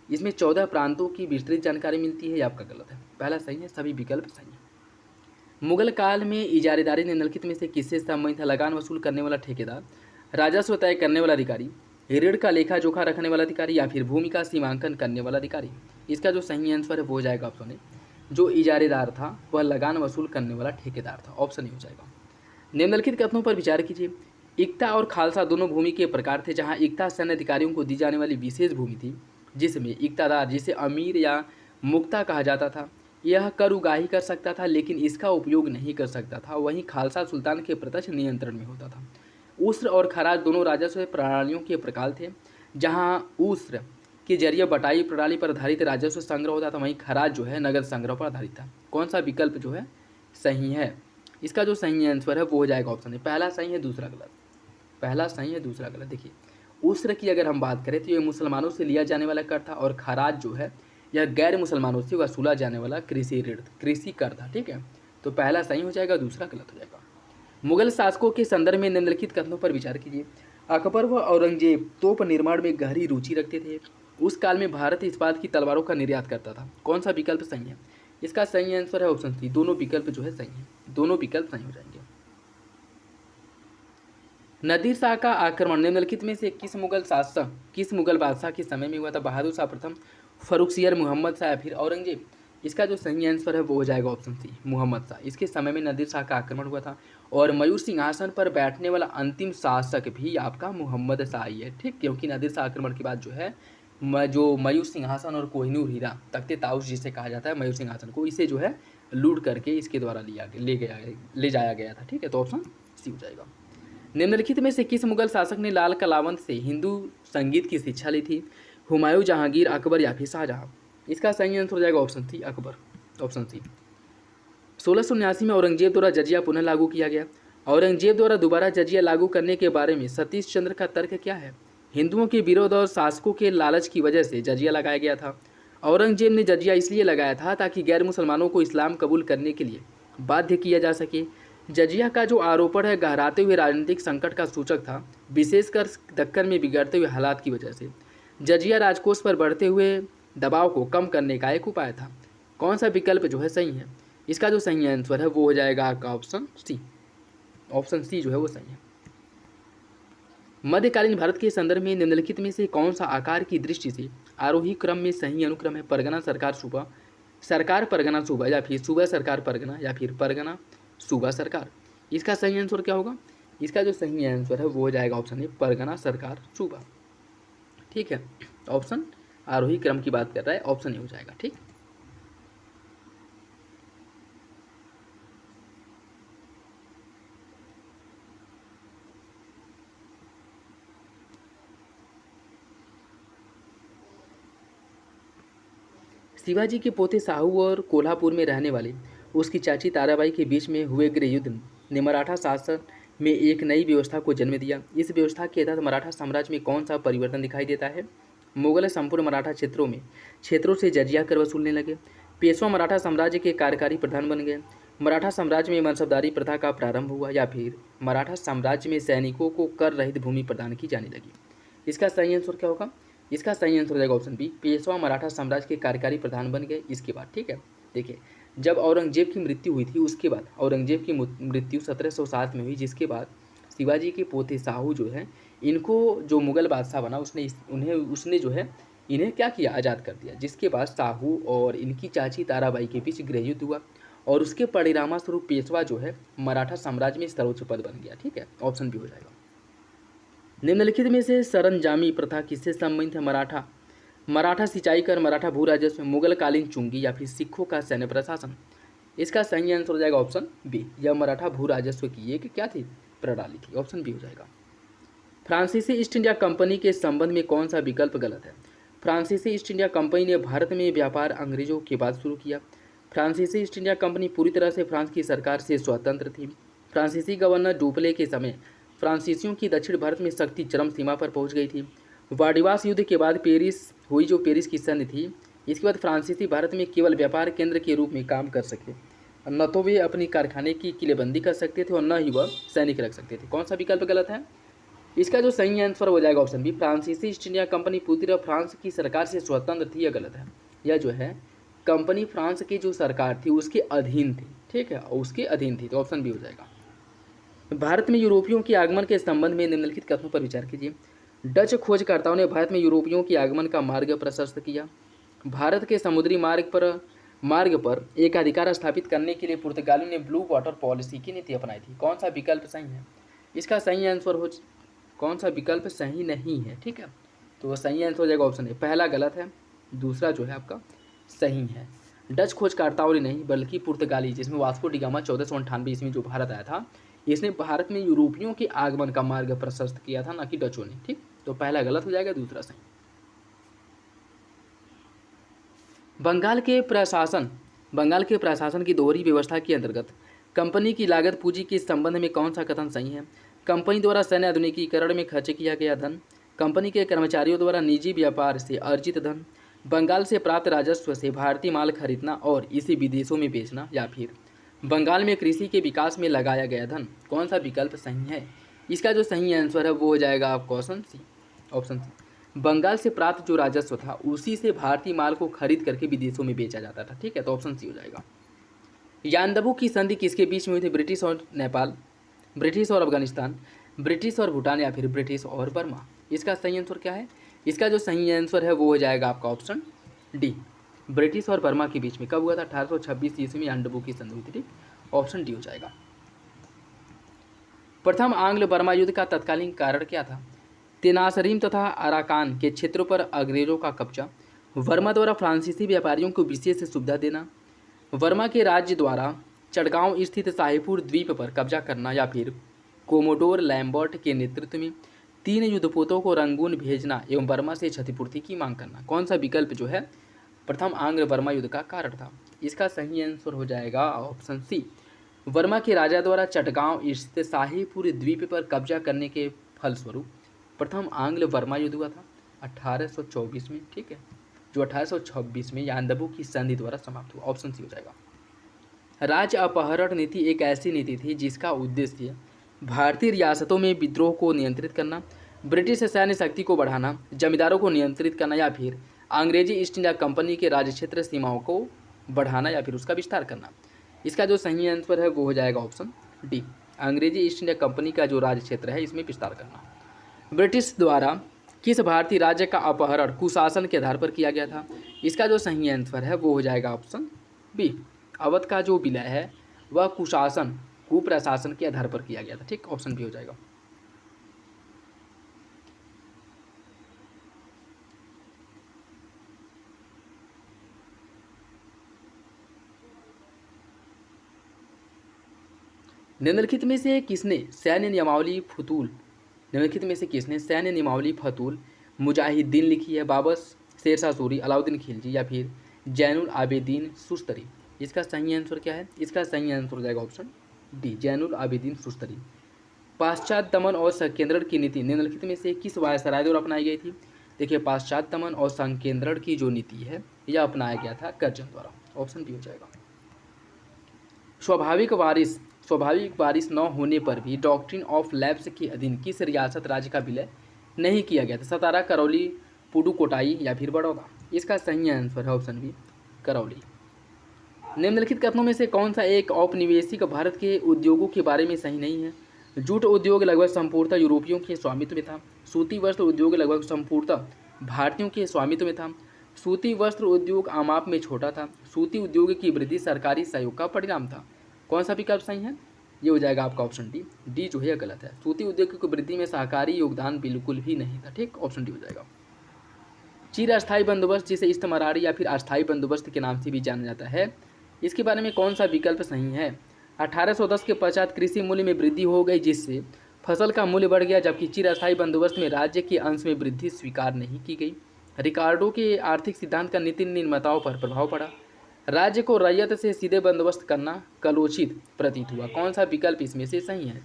इसमें 14 प्रांतों की विस्तृत जानकारी मिलती है, आपका गलत है। पहला सही है, सभी विकल्प सही है। मुगल काल में इजारेदारी निम्नलिखित में से किससे संबंधित है? लगान वसूल करने वाला ठेकेदार, राजस्व तय करने वाला अधिकारी, ऋण का लेखा जोखा रखने वाला अधिकारी या फिर भूमि का सीमांकन करने वाला अधिकारी? इसका जो सही आंसर है वो हो जाएगा ऑप्शन ए। जो इजारेदार था वह लगान वसूल करने वाला ठेकेदार था। ऑप्शन ए हो जाएगा। निम्नलिखित कथनों पर विचार कीजिए। इक्ता और खालसा दोनों भूमि के प्रकार थे, जहाँ इक्ता सैन्य अधिकारियों को दी जाने वाली विशेष भूमि थी, जिसमें इक्तादार, जिसे अमीर या मुक्ता कहा जाता था, यह कर उगाही कर सकता था लेकिन इसका उपयोग नहीं कर सकता था। वहीं खालसा सुल्तान के प्रत्यक्ष नियंत्रण में होता था। उस्र और खराज दोनों राजस्व प्रणालियों के प्रकार थे। जहाँ उस्र के जरिए बटाई प्रणाली पर आधारित राजस्व संग्रह होता था, वहीं खराज जो है नगद संग्रह पर आधारित था। कौन सा विकल्प जो है सही है? इसका जो सही आंसर है वो हो जाएगा ऑप्शन है। पहला सही है, दूसरा गलत। पहला सही है, दूसरा गलत। देखिए, उस्र की अगर हम बात करें तो ये मुसलमानों से लिया जाने वाला कर था, और खराज जो है यह गैर मुसलमानों से वसूला जाने वाला कृषि ऋण, कृषि कर था। ठीक है, तो पहला सही हो जाएगा, दूसरा गलत हो जाएगा। मुगल शासकों के संदर्भ में निम्नलिखित कथनों पर विचार कीजिए। अकबर व औरंगजेब तोप निर्माण में गहरी रुचि रखते थे। उस काल में भारत इस्पात की तलवारों का निर्यात करता था। कौन सा विकल्प सही है? इसका सही आंसर है ऑप्शन सी, दोनों विकल्प जो है सही है, दोनों विकल्प सही हो जाएंगे। नादिर शाह का आक्रमण निम्नलिखित में से किस मुगल बादशाह के समय में हुआ था? बहादुर शाह प्रथम, फरुखसियर, मोहम्मद शाह या फिर औरंगजेब? इसका जो सही आंसर है वो हो जाएगा ऑप्शन सी, मोहम्मद शाह। इसके समय में नादिर शाह का आक्रमण हुआ था, और मयूर सिंहासन पर बैठने वाला अंतिम शासक भी आपका मोहम्मद शाह ही है। ठीक, क्योंकि नादिर शाह आक्रमण के बाद जो है जो मयूर सिंहासन और कोहिनूर हीरा, तख्ते ताउस जिसे कहा जाता है मयूर सिंहासन को, इसे जो है लूट करके इसके द्वारा ले जाया गया था। ठीक है, तो ऑप्शन सी हो जाएगा। निम्नलिखित में से किस मुगल शासक ने लाल कलावंत से हिंदू संगीत की शिक्षा ली थी? हुमायूं, जहांगीर, अकबर या फिर शाहजहां? इसका सही आंसर हो जाएगा option C, Akbar, option C. 1679 में औरंगजेब द्वारा जजिया पुनः लागू किया गया। औरंगजेब द्वारा दोबारा जजिया लागू करने के बारे में सतीश चंद्र का तर्क क्या है? हिंदुओं के विरोध और शासकों के लालच की वजह से जजिया लगाया गया था। औरंगजेब ने जजिया इसलिए लगाया था ताकि गैर मुसलमानों को इस्लाम कबूल करने के लिए बाध्य किया जा सके। जजिया का जो आरोपण है गहराते हुए राजनीतिक संकट का सूचक था, विशेषकर दक्कन में बिगड़ते हुए हालात की वजह से। जजिया राजकोष पर बढ़ते हुए दबाव को कम करने का एक उपाय था। कौन सा विकल्प जो है सही है? इसका जो सही आंसर है वो हो जाएगा आपका ऑप्शन सी, ऑप्शन सी जो है वो सही है। मध्यकालीन भारत के संदर्भ में निम्नलिखित में से कौन सा आकार की दृष्टि से आरोही क्रम में सही अनुक्रम है? परगना, सरकार, सूबा, सरकार, परगना, सूबा, या फिर सूबा, सरकार, परगना, या फिर परगना, सूबा, सरकार? इसका सही आंसर क्या होगा? इसका जो सही आंसर है वो हो जाएगा ऑप्शन ए, परगना, सरकार, सूबा। ठीक है, ऑप्शन आरोही क्रम की बात कर रहा है, ऑप्शन ए हो जाएगा। ठीक, शिवाजी के पोते साहू और कोल्हापुर में रहने वाले उसकी चाची ताराबाई के बीच में हुए गृह युद्ध ने मराठा शासन में एक नई व्यवस्था को जन्म दिया। इस व्यवस्था के तहत मराठा साम्राज्य में कौन सा परिवर्तन दिखाई देता है? मुगल संपूर्ण मराठा क्षेत्रों से जजिया कर वसूलने लगे। पेशवा मराठा साम्राज्य के कार्यकारी प्रधान बन गए। मराठा साम्राज्य में मनसबदारी प्रथा का प्रारंभ हुआ, या फिर मराठा साम्राज्य में सैनिकों को कर रहित भूमि प्रदान की जाने लगी? इसका सही आंसर क्या होगा? इसका सही आंसर हो जाएगा ऑप्शन बी, पेशवा मराठा साम्राज्य के कार्यकारी प्रधान बन गए इसके बाद। ठीक है, देखिए जब औरंगजेब की मृत्यु हुई थी उसके बाद, औरंगजेब की मृत्यु 1707 में हुई, जिसके बाद शिवाजी के पोते साहू जो है, इनको जो मुगल बादशाह बना उसने जो है इन्हें क्या किया, आज़ाद कर दिया। जिसके बाद साहू और इनकी चाची ताराबाई के बीच गृह युद्ध हुआ, और उसके परिणामस्वरूप पेशवा जो है मराठा साम्राज्य में सर्वोच्च पद बन गया। ठीक है, ऑप्शन बी हो जाएगा। निम्नलिखित में से सरंजामी प्रथा किससे संबंधित है? मराठा सिंचाई कर, मराठा भू राजस्व, मुगलकालीन चुंगी, या फिर सिखों का सैन्य प्रशासन? इसका सही आंसर हो जाएगा ऑप्शन बी, यह मराठा भू राजस्व की एक क्या थी, प्रणाली थी। ऑप्शन बी हो जाएगा। फ्रांसीसी ईस्ट इंडिया कंपनी के संबंध में कौन सा विकल्प गलत है? फ्रांसीसी ईस्ट इंडिया कंपनी ने भारत में व्यापार अंग्रेजों के बाद शुरू किया। फ्रांसीसी ईस्ट इंडिया कंपनी पूरी तरह से फ्रांस की सरकार से स्वतंत्र थी। फ्रांसीसी गवर्नर डुप्ले के समय फ्रांसीसियों की दक्षिण भारत में शक्ति चरम सीमा पर पहुंच गई थी। वाडिवास युद्ध के बाद पेरिस हुई, जो पेरिस की संधि थी, इसके बाद फ्रांसीसी भारत में केवल व्यापार केंद्र के रूप में काम कर सके। न तो वे अपनी कारखाने की किलेबंदी कर सकते थे और न ही वह सैनिक रख सकते थे। कौन सा विकल्प गलत है? इसका जो सही आंसर हो जाएगा ऑप्शन बी, फ्रांसीसी ईस्ट इंडिया कंपनी पूरी तरह फ्रांस की सरकार से स्वतंत्र थी। यह गलत है। यह जो है कंपनी फ्रांस की जो सरकार थी उसके अधीन थी। ठीक है, उसके अधीन थी, तो ऑप्शन बी हो जाएगा। भारत में यूरोपियों के आगमन के संबंध में निम्नलिखित कथनों पर विचार कीजिए। डच खोजकर्ताओं ने भारत में यूरोपियों के आगमन का मार्ग प्रशस्त किया। भारत के समुद्री मार्ग पर एक अधिकार स्थापित करने के लिए पुर्तगालियों ने ब्लू वाटर पॉलिसी की नीति अपनाई थी। कौन सा विकल्प सही है? इसका सही आंसर कौन सा विकल्प सही नहीं है? ठीक है, तो सही आंसर हो जाएगा ऑप्शन ए, पहला गलत है, दूसरा जो है आपका सही है। डच खोजकर्ताओं ने नहीं बल्कि पुर्तगाली, जिसमें वास्को डी गामा 1498 ईस्वी जो भारत आया था, इसने भारत में यूरोपियों के आगमन का मार्ग प्रशस्त किया था, ना कि डचों ने। ठीक, तो पहला गलत हो जाएगा, दूसरा सही। बंगाल के प्रशासन की दोहरी व्यवस्था के अंतर्गत कंपनी की लागत पूंजी के संबंध में कौन सा कथन सही है? कंपनी द्वारा सैन्य आधुनिकीकरण में खर्च किया गया धन, कंपनी के कर्मचारियों द्वारा निजी व्यापार से अर्जित धन, बंगाल से प्राप्त राजस्व से भारतीय माल खरीदना और इसे विदेशों में बेचना, या फिर बंगाल में कृषि के विकास में लगाया गया धन। कौन सा विकल्प सही है? इसका जो सही आंसर है वो हो जाएगा आपका ऑप्शन सी। बंगाल से प्राप्त जो राजस्व था उसी से भारतीय माल को खरीद करके विदेशों में बेचा जाता था। ठीक है, तो ऑप्शन सी हो जाएगा। यानदबू की संधि किसके बीच में हुई थी? ब्रिटिश और नेपाल, ब्रिटिश और अफगानिस्तान, ब्रिटिश और भूटान, या फिर ब्रिटिश और बर्मा। इसका सही आंसर क्या है? इसका जो सही आंसर है वो हो जाएगा आपका ऑप्शन डी, ब्रिटिश और बर्मा के बीच में। कब हुआ था? 1826 ईस्वी में यानदबू की संधि हुई थी। ठीक, ऑप्शन डी हो जाएगा। प्रथम आंग्ल बर्मा युद्ध का तत्कालीन कारण क्या था? तेनासरीम तथा अराकान के क्षेत्रों पर अंग्रेजों का कब्जा, वर्मा द्वारा फ्रांसीसी व्यापारियों को विशेष सुविधा देना, वर्मा के राज्य द्वारा चटगांव स्थित शाहीपुर द्वीप पर कब्जा करना, या फिर कोमोडोर लैम्बर्ट के नेतृत्व में 3 युद्धपोतों को रंगून भेजना एवं बर्मा से क्षतिपूर्ति की मांग करना। कौन सा विकल्प जो है प्रथम आंग्ल बर्मा युद्ध का कारण था? इसका सही आंसर हो जाएगा ऑप्शन सी, वर्मा के राजा द्वारा चटगांव स्थित शाहीपुर द्वीप पर कब्जा करने के फलस्वरूप प्रथम आंग्ल बर्मा युद्ध हुआ था 1824 में। ठीक है, जो 1826 में यानदबू की संधि द्वारा समाप्त हुआ। ऑप्शन सी हो जाएगा। राज्य अपहरण नीति एक ऐसी नीति थी जिसका उद्देश्य भारतीय रियासतों में विद्रोह को नियंत्रित करना, ब्रिटिश सैन्य शक्ति को बढ़ाना, जमींदारों को नियंत्रित करना, या फिर अंग्रेजी ईस्ट इंडिया कंपनी के राज्य क्षेत्र सीमाओं को बढ़ाना या फिर उसका विस्तार करना। इसका जो सही आंसर है वो हो जाएगा ऑप्शन डी, अंग्रेजी ईस्ट इंडिया कंपनी का जो राज्य क्षेत्र है इसमें विस्तार करना। ब्रिटिश द्वारा किस भारतीय राज्य का अपहरण कुशासन के आधार पर किया गया था? इसका जो सही आंसर है वो हो जाएगा ऑप्शन बी, अवध का जो विलय है वह कुशासन कुप्रशासन के आधार पर किया गया था। ठीक, ऑप्शन बी हो जाएगा। निम्नलिखित में से किसने सैन्य नियमावली फतूल मुजाहिदीन लिखी है? बाबस, शेरशाह सूरी, अलाउद्दीन खिलजी, या फिर जैनुल आबिदीन सुस्तरी। इसका सही आंसर क्या है? इसका सही आंसर हो जाएगा ऑप्शन डी, जैनुल आबिदीन सुस्तरी। पाश्चात्य दमन और संकेंद्रण की नीति निम्नलिखित में से किस वायसराय द्वारा अपनाई गई थी? देखिए, पाश्चात्य दमन और संकेंद्रण की जो नीति है यह अपनाया गया था कर्जन द्वारा। ऑप्शन बी हो जाएगा। स्वाभाविक वारिस न होने पर भी डॉक्ट्रिन ऑफ लैप्स के अधीन किस रियासत राज्य का विलय नहीं किया गया था? सतारा, करौली, पुडुकोटाई, या फिर बड़ौदा। इसका सही आंसर है ऑप्शन बी, करौली। निम्नलिखित कथनों में से कौन सा एक औपनिवेशिक भारत के उद्योगों के बारे में सही नहीं है? जूट उद्योग लगभग संपूर्णतः यूरोपियों के स्वामित्व में था, सूती वस्त्र उद्योग लगभग संपूर्णतः भारतीयों के स्वामित्व में था, सूती वस्त्र उद्योग आमाप में छोटा था, सूती उद्योग की वृद्धि सरकारी सहयोग का परिणाम था। कौन सा विकल्प सही है? ये हो जाएगा आपका ऑप्शन डी। डी जो है गलत है, सूती उद्योग की वृद्धि में सहकारी योगदान बिल्कुल भी नहीं था। ठीक, ऑप्शन डी हो जाएगा। चिर अस्थायी बंदोबस्त, जिसे इस्तमरारी या फिर अस्थायी बंदोबस्त के नाम से भी जाना जाता है, इसके बारे में कौन सा विकल्प सही है? 1810 के पश्चात कृषि मूल्य में वृद्धि हो गई जिससे फसल का मूल्य बढ़ गया, जबकि चिर अस्थायी बंदोबस्त में राज्य के अंश में वृद्धि स्वीकार नहीं की गई। रिकार्डो के आर्थिक सिद्धांत का नीति निर्माताओं पर प्रभाव पड़ा, राज्य को रैयत से सीधे बंदोबस्त करना कलोचित प्रतीत हुआ। कौन सा विकल्प इसमें से सही है?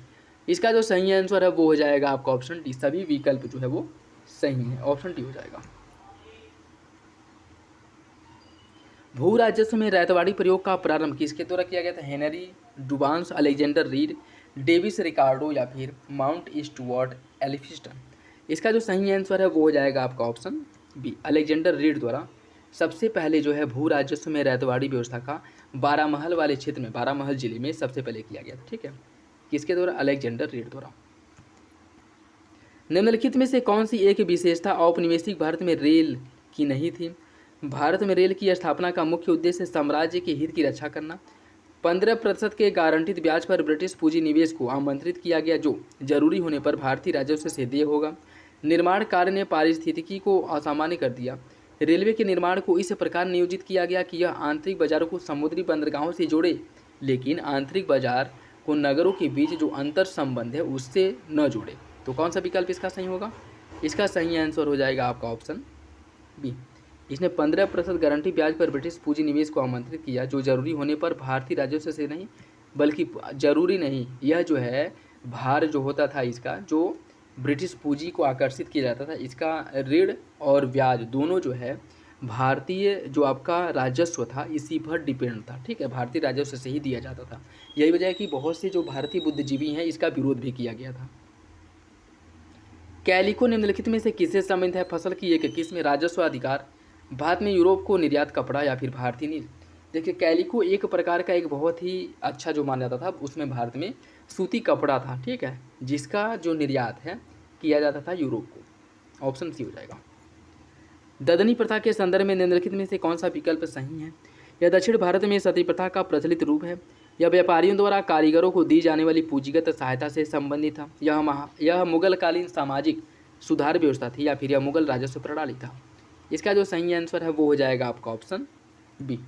इसका जो सही आंसर है वो हो जाएगा आपका ऑप्शन डी, सभी विकल्प जो है वो सही है। ऑप्शन डी हो जाएगा। भू राजस्व में रैयतवाड़ी प्रयोग का प्रारंभ किसके द्वारा किया गया था? हेनरी डुबांस, अलेक्जेंडर रीड, डेविस रिकार्डो, या फिर माउंट स्टुअर्ट एल्फिंस्टन। इसका जो सही आंसर है वो हो जाएगा आपका ऑप्शन बी, अलेक्जेंडर रीड द्वारा सबसे पहले जो है भू राजस्व में रैयतवाड़ी व्यवस्था का बारामहल वाले क्षेत्र में, बारामहल जिले में सबसे पहले किया गया था। ठीक है, किसके द्वारा? अलेक्जेंडर रीड द्वारा। निम्नलिखित में से कौन सी एक विशेषता औपनिवेशिक भारत में रेल की नहीं थी? भारत में रेल की स्थापना का मुख्य उद्देश्य साम्राज्य के हित की रक्षा करना, 15% के गारंटित ब्याज पर ब्रिटिश पूंजी निवेश को आमंत्रित किया गया जो जरूरी होने पर भारतीय राजस्व से देय होगा, निर्माण कार्य ने पारिस्थितिकी को असामान्य कर दिया, रेलवे के निर्माण को इस प्रकार नियोजित किया गया कि यह आंतरिक बाजारों को समुद्री बंदरगाहों से जोड़े, लेकिन आंतरिक बाजार को नगरों के बीच जो अंतर संबंध है उससे न जोड़े। तो कौन सा विकल्प इसका सही होगा? इसका सही आंसर हो जाएगा आपका ऑप्शन बी, इसने 15% गारंटी ब्याज पर ब्रिटिश पूंजी निवेश को आमंत्रित किया जो जरूरी होने पर भारतीय राजस्व से नहीं, बल्कि जरूरी नहीं, यह जो है भार जो होता था इसका जो ब्रिटिश पूंजी को आकर्षित किया जाता था। इसका ऋण और ब्याज दोनों जो है भारतीय जो आपका राजस्व था इसी पर डिपेंड था, ठीक है, भारतीय राजस्व से ही दिया जाता था। यही वजह है कि बहुत से जो भारतीय बुद्धिजीवी हैं इसका विरोध भी किया गया था। कैलिको निम्नलिखित में से किससे संबंधित है? फसल की एक किस्म, राजस्व अधिकार, भारत में यूरोप को निर्यात कपड़ा या फिर भारतीय नील। देखिए कैलिको एक प्रकार का एक बहुत ही अच्छा जो माना जाता था, उसमें भारत में सूती कपड़ा था, ठीक है, जिसका जो निर्यात है किया जाता था यूरोप को। ऑप्शन सी हो जाएगा। ददनी प्रथा के संदर्भ में निम्नलिखित में से कौन सा विकल्प सही है? यह दक्षिण भारत में सती प्रथा का प्रचलित रूप है। यह व्यापारियों द्वारा कारीगरों को दी जाने वाली पूंजीगत सहायता से संबंधित था। यह मुगलकालीन सामाजिक सुधार व्यवस्था थी या फिर यह मुगल राजस्व प्रणाली था। इसका जो सही आंसर है वो हो जाएगा आपका ऑप्शन बी।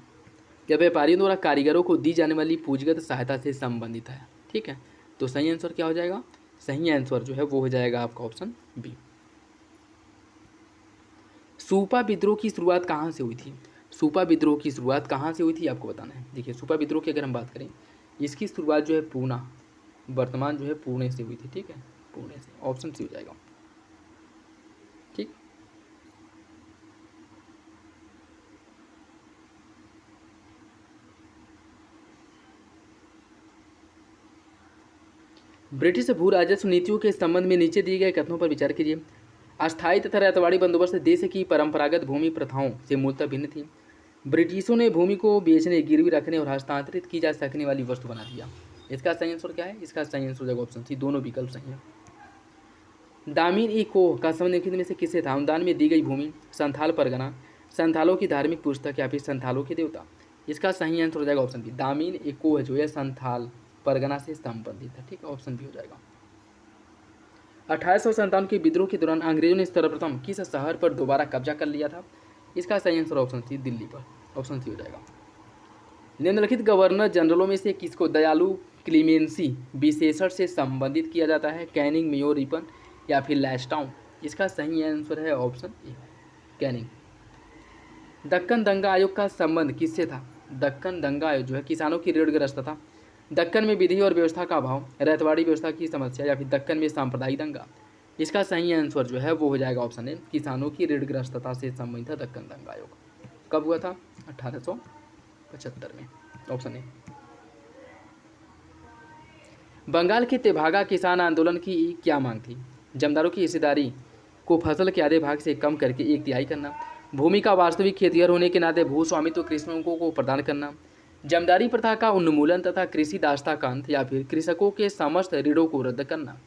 यह व्यापारियों द्वारा कारीगरों को दी जाने वाली पूंजीगत सहायता से संबंधित है, ठीक है। तो सही आंसर क्या हो जाएगा? सही आंसर जो है वो हो जाएगा आपका ऑप्शन बी। सूपा विद्रोह की शुरुआत कहाँ से हुई थी? सूपा विद्रोह की शुरुआत कहाँ से हुई थी आपको बताना है। देखिए सूपा विद्रोह की अगर हम बात करें, इसकी शुरुआत जो है पूना, वर्तमान जो है पुणे से हुई थी, ठीक है, पुणे से। ऑप्शन सी हो जाएगा, ठीक। ब्रिटिश भू राजस्व नीतियों के संबंध में नीचे दिए गए कथनों पर विचार कीजिए। अस्थायी तथा रैयतवाड़ी बंदोबस्त देश की परंपरागत भूमि प्रथाओं से मूलतः भिन्न थी। ब्रिटिशों ने भूमि को बेचने, गिरवी रखने और हस्तांतरित की जा सकने वाली वस्तु बना दिया। इसका सही आंसर क्या है? इसका सही आंसर हो ऑप्शन सी, दोनों विकल्प सही है। दामिन ई कोह का निम्नलिखित में से किसे था? अनुदान में दी गई भूमि, संथाल परगना, संथालों की धार्मिक पुस्तक या फिर संथालों के देवता। इसका सही आंसर हो जाएगा ऑप्शन बी। दामिन ई कोह जो है संथाल परगना से संबंधित है, ठीक है, ऑप्शन बी हो जाएगा। 1857 के विद्रोह के दौरान अंग्रेजों ने सर्वप्रथम किस शहर पर दोबारा कब्जा कर लिया था? इसका सही आंसर ऑप्शन सी, दिल्ली पर। ऑप्शन सी हो जाएगा। निम्नलिखित गवर्नर जनरलों में से किसको दयालु क्लीमेंसी विशेषण से संबंधित किया जाता है? कैनिंग, मेयो, रिपन या फिर लैस्टाउन। इसका सही आंसर है ऑप्शन ए, कैनिंग। दक्कन दंगा आयोग का संबंध किससे था? दक्कन दंगा आयोग जो है किसानों की ऋणग्रस्त था, दक्कन में विधि और व्यवस्था का अभाव, रैयतवाड़ी व्यवस्था की समस्या या फिर दक्कन में सांप्रदायिक दंगा। इसका सही आंसर जो है वो हो जाएगा ऑप्शन ए, किसानों की ऋणग्रस्तता से संबंधित था दक्कन दंगा आयोग। कब हुआ था? 1875 में। Option A. बंगाल के तेभागा किसान आंदोलन की क्या मांग थी? जमींदारों की हिस्सेदारी को फसल के आधे भाग से कम करके 1/3 करना, भूमि का वास्तविक खेतिहर होने के नाते भू स्वामित्व कृषकों को प्रदान करना, जमींदारी प्रथा का उन्मूलन तथा कृषि दासता का अंत या फिर कृषकों के समस्त ऋणों को रद्द करना।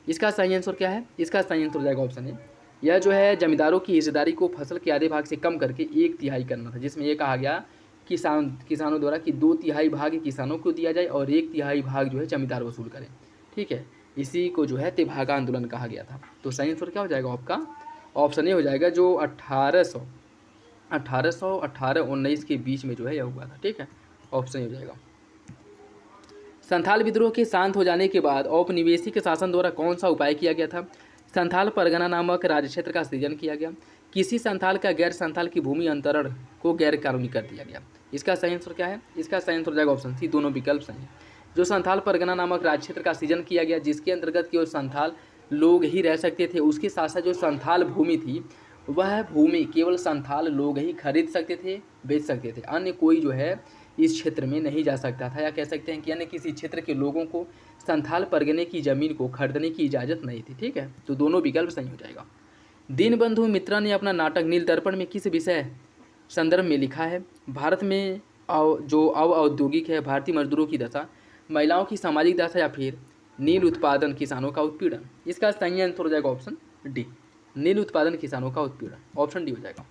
इसका सही आंसर क्या है? इसका सही आंसर हो जाएगा ऑप्शन ए। यह जो है जमींदारों की हिस्सेदारी को फसल के आधे भाग से कम करके 1/3 करना था, जिसमें यह कहा गया किसानों द्वारा कि 2/3 भाग किसानों को दिया जाए और 1/3 भाग जो है जमींदार वसूल करें, ठीक है। इसी को जो है तेभागा आंदोलन कहा गया था। तो सही आंसर क्या हो जाएगा आपका? ऑप्शन ए हो जाएगा, जो 1818-19 के बीच में जो है यह हुआ था, ठीक है, ऑप्शन ए हो जाएगा। संथाल विद्रोह के शांत हो जाने के बाद औपनिवेशिक शासन द्वारा कौन सा उपाय किया गया था? संथाल परगना नामक राज्य क्षेत्र का सृजन किया गया, किसी संथाल का गैर संथाल की भूमि अंतरण को गैर कानूनी कर दिया गया। इसका सही आंसर क्या है? इसका सही आंसर हो जाएगा ऑप्शन सी, दोनों विकल्प सही हैं। जो संथाल परगना नामक राज्य क्षेत्र का सृजन किया गया, जिसके अंतर्गत केवल संथाल लोग ही रह सकते थे, उसके साथ साथ जो संथाल भूमि थी वह भूमि केवल संथाल लोग ही खरीद सकते थे, बेच सकते थे, अन्य कोई जो है इस क्षेत्र में नहीं जा सकता था, या कह सकते हैं कि अन्य किसी क्षेत्र के लोगों को संथाल परगने की ज़मीन को खरीदने की इजाज़त नहीं थी, ठीक है। तो दोनों विकल्प सही हो जाएगा। दीनबंधु मित्रा ने अपना नाटक नील दर्पण में किस विषय संदर्भ में लिखा है? भारत में जो औद्योगिक है, भारतीय मजदूरों की दशा, महिलाओं की सामाजिक दशा या फिर नील उत्पादन किसानों का उत्पीड़न। इसका सही आंसर हो जाएगा ऑप्शन डी, नील उत्पादन किसानों का उत्पीड़न। ऑप्शन डी हो जाएगा।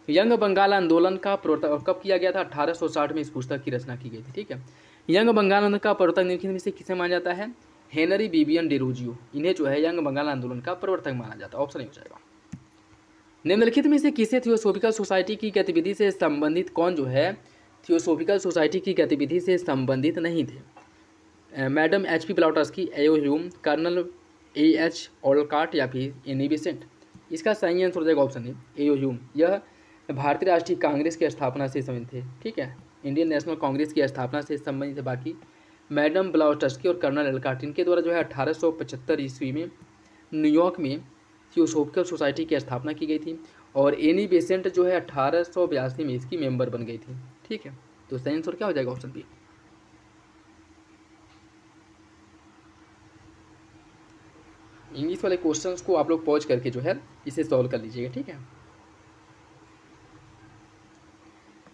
यंग बंगाल आंदोलन का प्रवर्तन कब किया गया था? 1860 में इस पुस्तक की रचना की गई थी, ठीक है। यंग बंगाल आंदोलन का प्रवर्तक निम्नलिखित में से किसे माना जाता है? हेनरी विवियन डेरोजियो, इन्हें जो है यंग बंगाल आंदोलन का प्रवर्तक माना जाता है। ऑप्शन ए हो जाएगा। निम्नलिखित में से किसे थियोसॉफिकल सोसाइटी की गतिविधि से संबंधित कौन जो है थियोसॉफिकल सोसाइटी की गतिविधि से संबंधित नहीं थे? मैडम HP ब्लाउटस्की, एओ ह्यूम, कर्नल AH ओलकाट या फिर एनी बेसेंट। इसका सही आंसर हो जाएगा ऑप्शन ए, एओ ह्यूम। यह भारतीय राष्ट्रीय कांग्रेस की स्थापना से संबंधित थे, ठीक है, इंडियन नेशनल कांग्रेस की स्थापना से संबंधित है। बाकी मैडम ब्लाउटस्की और कर्नल एल्काट, इनके द्वारा जो है 1875 ईस्वी में न्यूयॉर्क में थियोसोफिकल सोसाइटी की स्थापना की गई थी। और एनी बेसेंट जो है 1882 में इसकी मेंबर बन गई थी। ठीक है, तो सही आंसर क्या हो जाएगा? Option B. इंग्लिश वाले क्वेश्चंस को आप लोग पॉज करके जो है इसे सॉल्व कर लीजिएगा। ठीक है,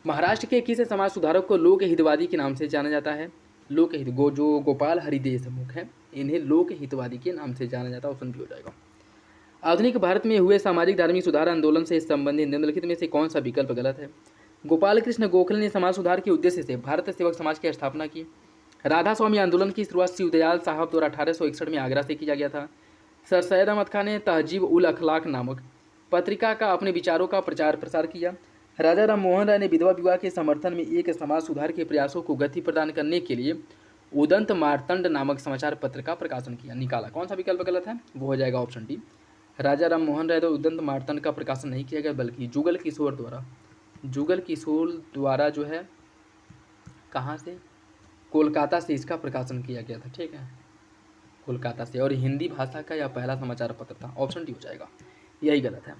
महाराष्ट्र के किस समाज सुधारक को लोक हितवादी के नाम से जाना जाता है? लोक हित जो गोपाल हरि देशमुख है, इन्हें लोक हितवादी के नाम से जाना जाता है। ऑप्शन बी हो जाएगा। आधुनिक भारत में हुए सामाजिक धार्मिक सुधार आंदोलन से संबंधित निम्नलिखित में से कौन सा विकल्प गलत है? गोपाल कृष्ण गोखले ने समाज सुधार के उद्देश्य से भारत सेवक समाज की स्थापना की। राधा स्वामी आंदोलन की शुरुआत शिवदयाल साहब द्वारा 1861 में आगरा से किया गया था। सर सैयद अहमद खान ने तहजीब उल अखलाक नामक पत्रिका का अपने विचारों का प्रचार प्रसार किया। राजा राम मोहन राय ने विधवा विवाह के समर्थन में एक समाज सुधार के प्रयासों को गति प्रदान करने के लिए उदंत मार्तंड नामक समाचार पत्र का प्रकाशन किया निकाला। कौन सा विकल्प गलत है? वो हो जाएगा ऑप्शन डी। राजा राम मोहन राय द्वारा उदंत मार्तंड का प्रकाशन नहीं किया गया, बल्कि जुगल किशोर द्वारा जो है कहाँ से? कोलकाता से इसका प्रकाशन किया गया था। ठीक है, कोलकाता से, और हिंदी भाषा का यह पहला समाचार पत्र था। ऑप्शन डी हो जाएगा, यही गलत है।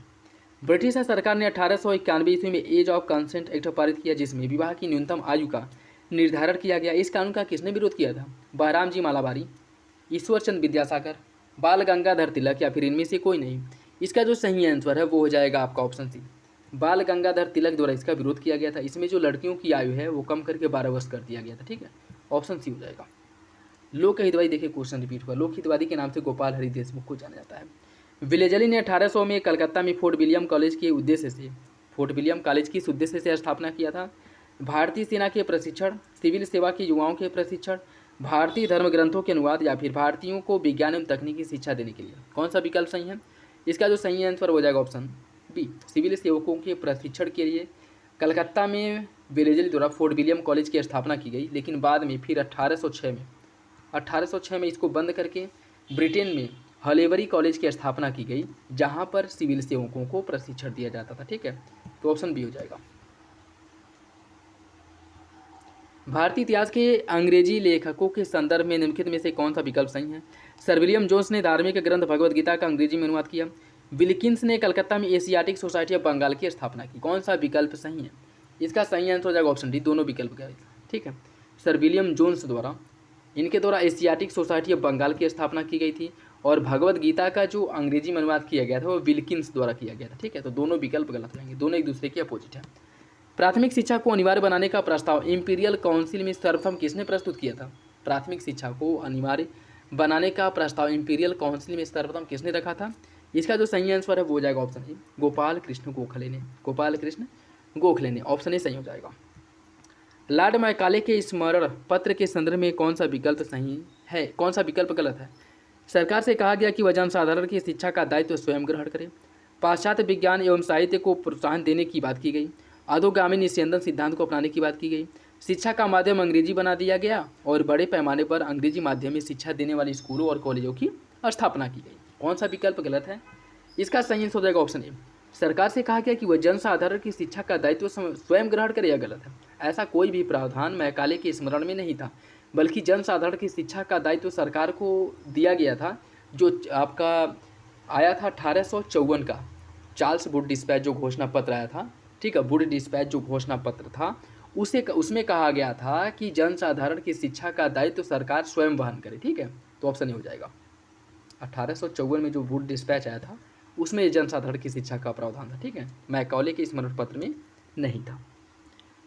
ब्रिटिश सरकार ने 1891 ईस्वी में एज ऑफ कंसेंट एक्ट पारित किया, जिसमें विवाह की न्यूनतम आयु का निर्धारण किया गया। इस कानून का किसने विरोध किया था? बहराम जी मालाबारी, ईश्वर चंद्र विद्यासागर, बाल गंगाधर तिलक, या फिर इनमें से कोई नहीं। इसका जो सही आंसर है वो हो जाएगा आपका ऑप्शन सी, बाल गंगाधर तिलक द्वारा इसका विरोध किया गया था। इसमें जो लड़कियों की आयु है वो कम करके 12 वर्ष कर दिया गया था। ठीक है, ऑप्शन सी हो जाएगा। लोक हितवादी, देखिए क्वेश्चन रिपीट हुआ, लोक हितवादी के नाम से गोपाल हरि देशमुख को जाना जाता है। विलेजली ने 1800 में कलकत्ता में फोर्ट विलियम कॉलेज के उद्देश्य से स्थापना किया था। भारतीय सेना के प्रशिक्षण, सिविल सेवा के युवाओं के प्रशिक्षण, भारतीय धर्म ग्रंथों के अनुवाद, या फिर भारतीयों को विज्ञान एवं तकनीकी शिक्षा देने के लिए। कौन सा विकल्प सही है? इसका जो सही आंसर हो जाएगा ऑप्शन बी, सिविल सेवकों के प्रशिक्षण के लिए कलकत्ता में विलेजली द्वारा फोर्ट विलियम कॉलेज की स्थापना की गई। लेकिन बाद में फिर 1806 में इसको बंद करके ब्रिटेन में हलेबरी कॉलेज की स्थापना की गई, जहां पर सिविल सेवकों को प्रशिक्षण दिया जाता था। ठीक है, तो ऑप्शन बी हो जाएगा। भारतीय इतिहास के अंग्रेजी लेखकों के संदर्भ में निम्नलिखित में से कौन सा विकल्प सही है? सर विलियम जोन्स ने धार्मिक ग्रंथ भगवद गीता का अंग्रेजी में अनुवाद किया। विल्किंस ने कलकत्ता में एशियाटिक सोसाइटी ऑफ बंगाल की स्थापना की। कौन सा विकल्प सही है? इसका सही आंसर हो जाएगा ऑप्शन डी, दोनों विकल्प गए। ठीक है, सर विलियम जोन्स द्वारा, इनके द्वारा एशियाटिक सोसाइटी ऑफ बंगाल की स्थापना की गई थी, और भगवद गीता का जो अंग्रेजी में अनुवाद किया गया था वो विल्किंस द्वारा किया गया था। ठीक है, तो दोनों विकल्प गलत रहेंगे, दोनों एक दूसरे के अपोजिट है। प्राथमिक शिक्षा को अनिवार्य बनाने का प्रस्ताव इंपीरियल काउंसिल में सर्वप्रथम किसने प्रस्तुत किया था? प्राथमिक शिक्षा को अनिवार्य बनाने का प्रस्ताव इंपीरियल काउंसिल में सर्वप्रथम किसने रखा था? इसका जो सही आंसर है वो हो जाएगा ऑप्शन ए, गोपाल कृष्ण गोखले ने। ऑप्शन ए सही हो जाएगा। लॉर्ड मैकाले के स्मरण पत्र के संदर्भ में कौन सा विकल्प सही है, कौन सा विकल्प गलत है? सरकार से कहा गया कि वह जनसाधारण की शिक्षा का दायित्व स्वयं ग्रहण करे। पाश्चात्य विज्ञान एवं साहित्य को प्रोत्साहन देने की बात की गई। अधोगामी निस्यंदन सिद्धांत को अपनाने की बात की गई। शिक्षा का माध्यम अंग्रेजी बना दिया गया, और बड़े पैमाने पर अंग्रेजी माध्यम में शिक्षा देने वाले स्कूलों और कॉलेजों की स्थापना की गई। कौन सा विकल्प गलत है? इसका सही आंसर हो जाएगा ऑप्शन ए, सरकार से कहा गया कि वह जनसाधारण की शिक्षा का दायित्व स्वयं ग्रहण करे। यह गलत है। ऐसा कोई भी प्रावधान मैकाले के स्मरण में नहीं था, बल्कि जनसाधारण की शिक्षा का दायित्व सरकार को दिया गया था, जो आपका आया था 1854 का चार्ल्स वुड डिस्पैच जो घोषणा पत्र आया था। ठीक है, वुड डिस्पैच जो घोषणा पत्र था उसमें कहा गया था कि जनसाधारण की शिक्षा का दायित्व सरकार स्वयं वहन करे। ठीक है, तो ऑप्शन ए हो जाएगा। 1854 में जो वुड डिस्पैच आया था उसमें जनसाधारण की शिक्षा का प्रावधान था। ठीक है, मैकाले के स्मरण पत्र में नहीं था।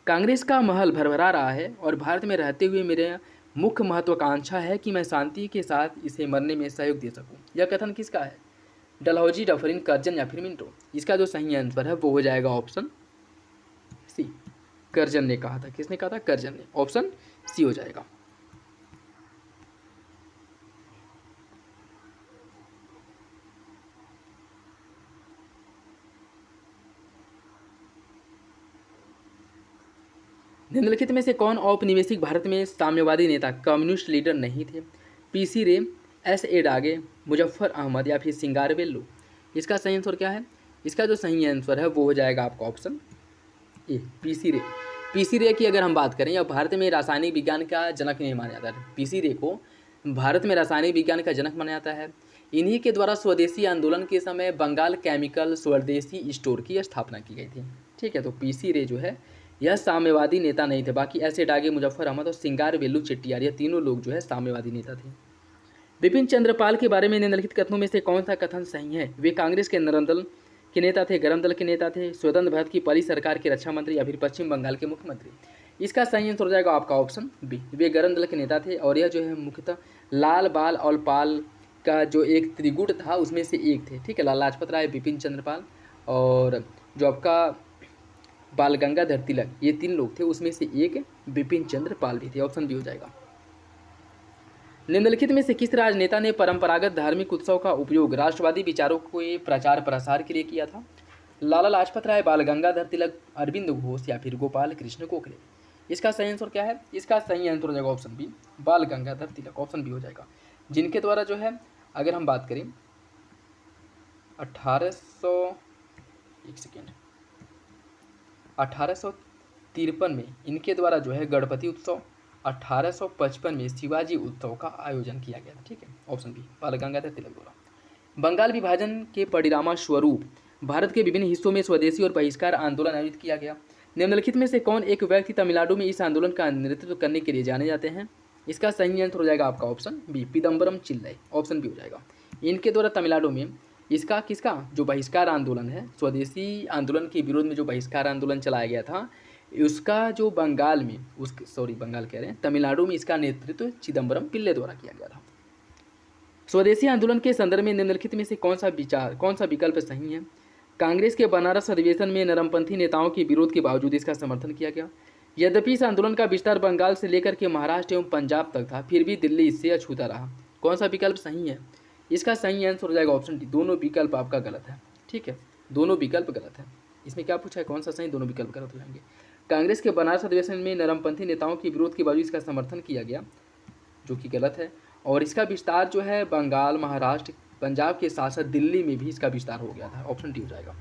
कांग्रेस का महल भरभरा रहा है, और भारत में रहते हुए मेरे मुख्य महत्वाकांक्षा है कि मैं शांति के साथ इसे मरने में सहयोग दे सकूं। यह कथन किसका है? डलहौजी, डफरिन, कर्जन, या फिर मिंटो। इसका जो सही आंसर है वो हो जाएगा ऑप्शन सी, कर्जन ने कहा था। किसने कहा था? कर्जन ने। ऑप्शन सी हो जाएगा। निम्नलिखित में से कौन औपनिवेशिक भारत में साम्यवादी नेता कम्युनिस्ट लीडर नहीं थे? पीसी रे, एस.ए. डागे, मुजफ्फर अहमद, या फिर सिंगारवेल्लू। इसका सही आंसर क्या है? इसका जो सही आंसर है वो हो जाएगा आपका ऑप्शन ए, पीसी रे। पीसी रे की अगर हम बात करें, या भारत में रासायनिक विज्ञान का जनक नहीं माना जाता है। पीसी रे को भारत में रासायनिक विज्ञान का जनक माना जाता है। इन्हीं के द्वारा स्वदेशी आंदोलन के समय बंगाल केमिकल स्वदेशी स्टोर की स्थापना की गई थी। ठीक है, तो पीसी रे जो है यह साम्यवादी नेता नहीं थे। बाकी ऐसे डागे, मुजफ्फर अहमद और सिंगार वेलू चेट्टियार, ये तीनों लोग जो है साम्यवादी नेता थे। बिपिन चंद्र पाल के बारे में निम्नलिखित कथनों में से कौन सा कथन सही है? वे कांग्रेस के नरम दल के नेता थे, गरम दल के नेता थे, स्वतंत्र भारत की पहली सरकार के रक्षा मंत्री, या फिर पश्चिम बंगाल के मुख्यमंत्री। इसका सही आंसर हो जाएगा आपका ऑप्शन बी, वे गरम दल के नेता थे। और यह जो है मुख्यतः लाल, बाल और पाल का जो एक त्रिगुट था उसमें से एक थे। ठीक है, लाला लाजपत राय, बिपिन चंद्र पाल और जो आपका बाल गंगाधर तिलक, ये तीन लोग थे, उसमें से एक बिपिन चंद्र पाल भी थे। ऑप्शन बी हो जाएगा। निम्नलिखित में से किस राजनेता ने परंपरागत धार्मिक उत्सव का उपयोग राष्ट्रवादी विचारों के प्रचार प्रसार के लिए किया था? लाला लाजपत राय, बाल गंगाधर तिलक, अरविंद घोष, या फिर गोपाल कृष्ण गोखले। इसका सही आंसर क्या है? इसका सही आंसर हो जाएगा ऑप्शन बी, बाल गंगाधर तिलक। ऑप्शन बी हो जाएगा। जिनके द्वारा जो है, अगर हम बात करें 1853 में इनके द्वारा जो है गणपति उत्सव, 1855 में शिवाजी उत्सव का आयोजन किया गया था। ठीक है, ऑप्शन बी, बाल गंगाधर तिलक द्वारा। बंगाल विभाजन के परिणाम स्वरूप भारत के विभिन्न हिस्सों में स्वदेशी और बहिष्कार आंदोलन आयोजित किया गया। निम्नलिखित में से कौन एक व्यक्ति तमिलनाडु में इस आंदोलन का नेतृत्व करने के लिए जाने जाते हैं? इसका सही आंसर हो जाएगा आपका ऑप्शन बी, पिदम्बरम चिल्लाई। ऑप्शन बी हो जाएगा। इनके द्वारा तमिलनाडु में इसका किसका जो बहिष्कार आंदोलन है, स्वदेशी आंदोलन के विरोध में जो बहिष्कार आंदोलन चलाया गया था, उसका जो बंगाल में बंगाल कह रहे हैं, तमिलनाडु में इसका नेतृत्व चिदम्बरम पिल्ले द्वारा किया गया था। स्वदेशी आंदोलन के संदर्भ में निम्नलिखित में से कौन सा विकल्प सही है? कांग्रेस के बनारस अधिवेशन में नरमपंथी नेताओं के विरोध के बावजूद इसका समर्थन किया गया। यद्यपि इस आंदोलन का विस्तार बंगाल से लेकर के महाराष्ट्र एवं पंजाब तक था, फिर भी दिल्ली इससे अछूता रहा। कौन सा विकल्प सही है? इसका सही आंसर हो जाएगा ऑप्शन डी, दोनों विकल्प आपका गलत है। ठीक है, दोनों विकल्प गलत है। इसमें क्या पूछा है, कौन सा सही? दोनों विकल्प गलत हो जाएंगे। कांग्रेस के बनारस अधिवेशन में नरमपंथी नेताओं के विरोध के बावजूद इसका समर्थन किया गया, जो कि गलत है। और इसका विस्तार जो है बंगाल, महाराष्ट्र, पंजाब के साथ साथ दिल्ली में भी इसका विस्तार हो गया था। ऑप्शन डी हो जाएगा।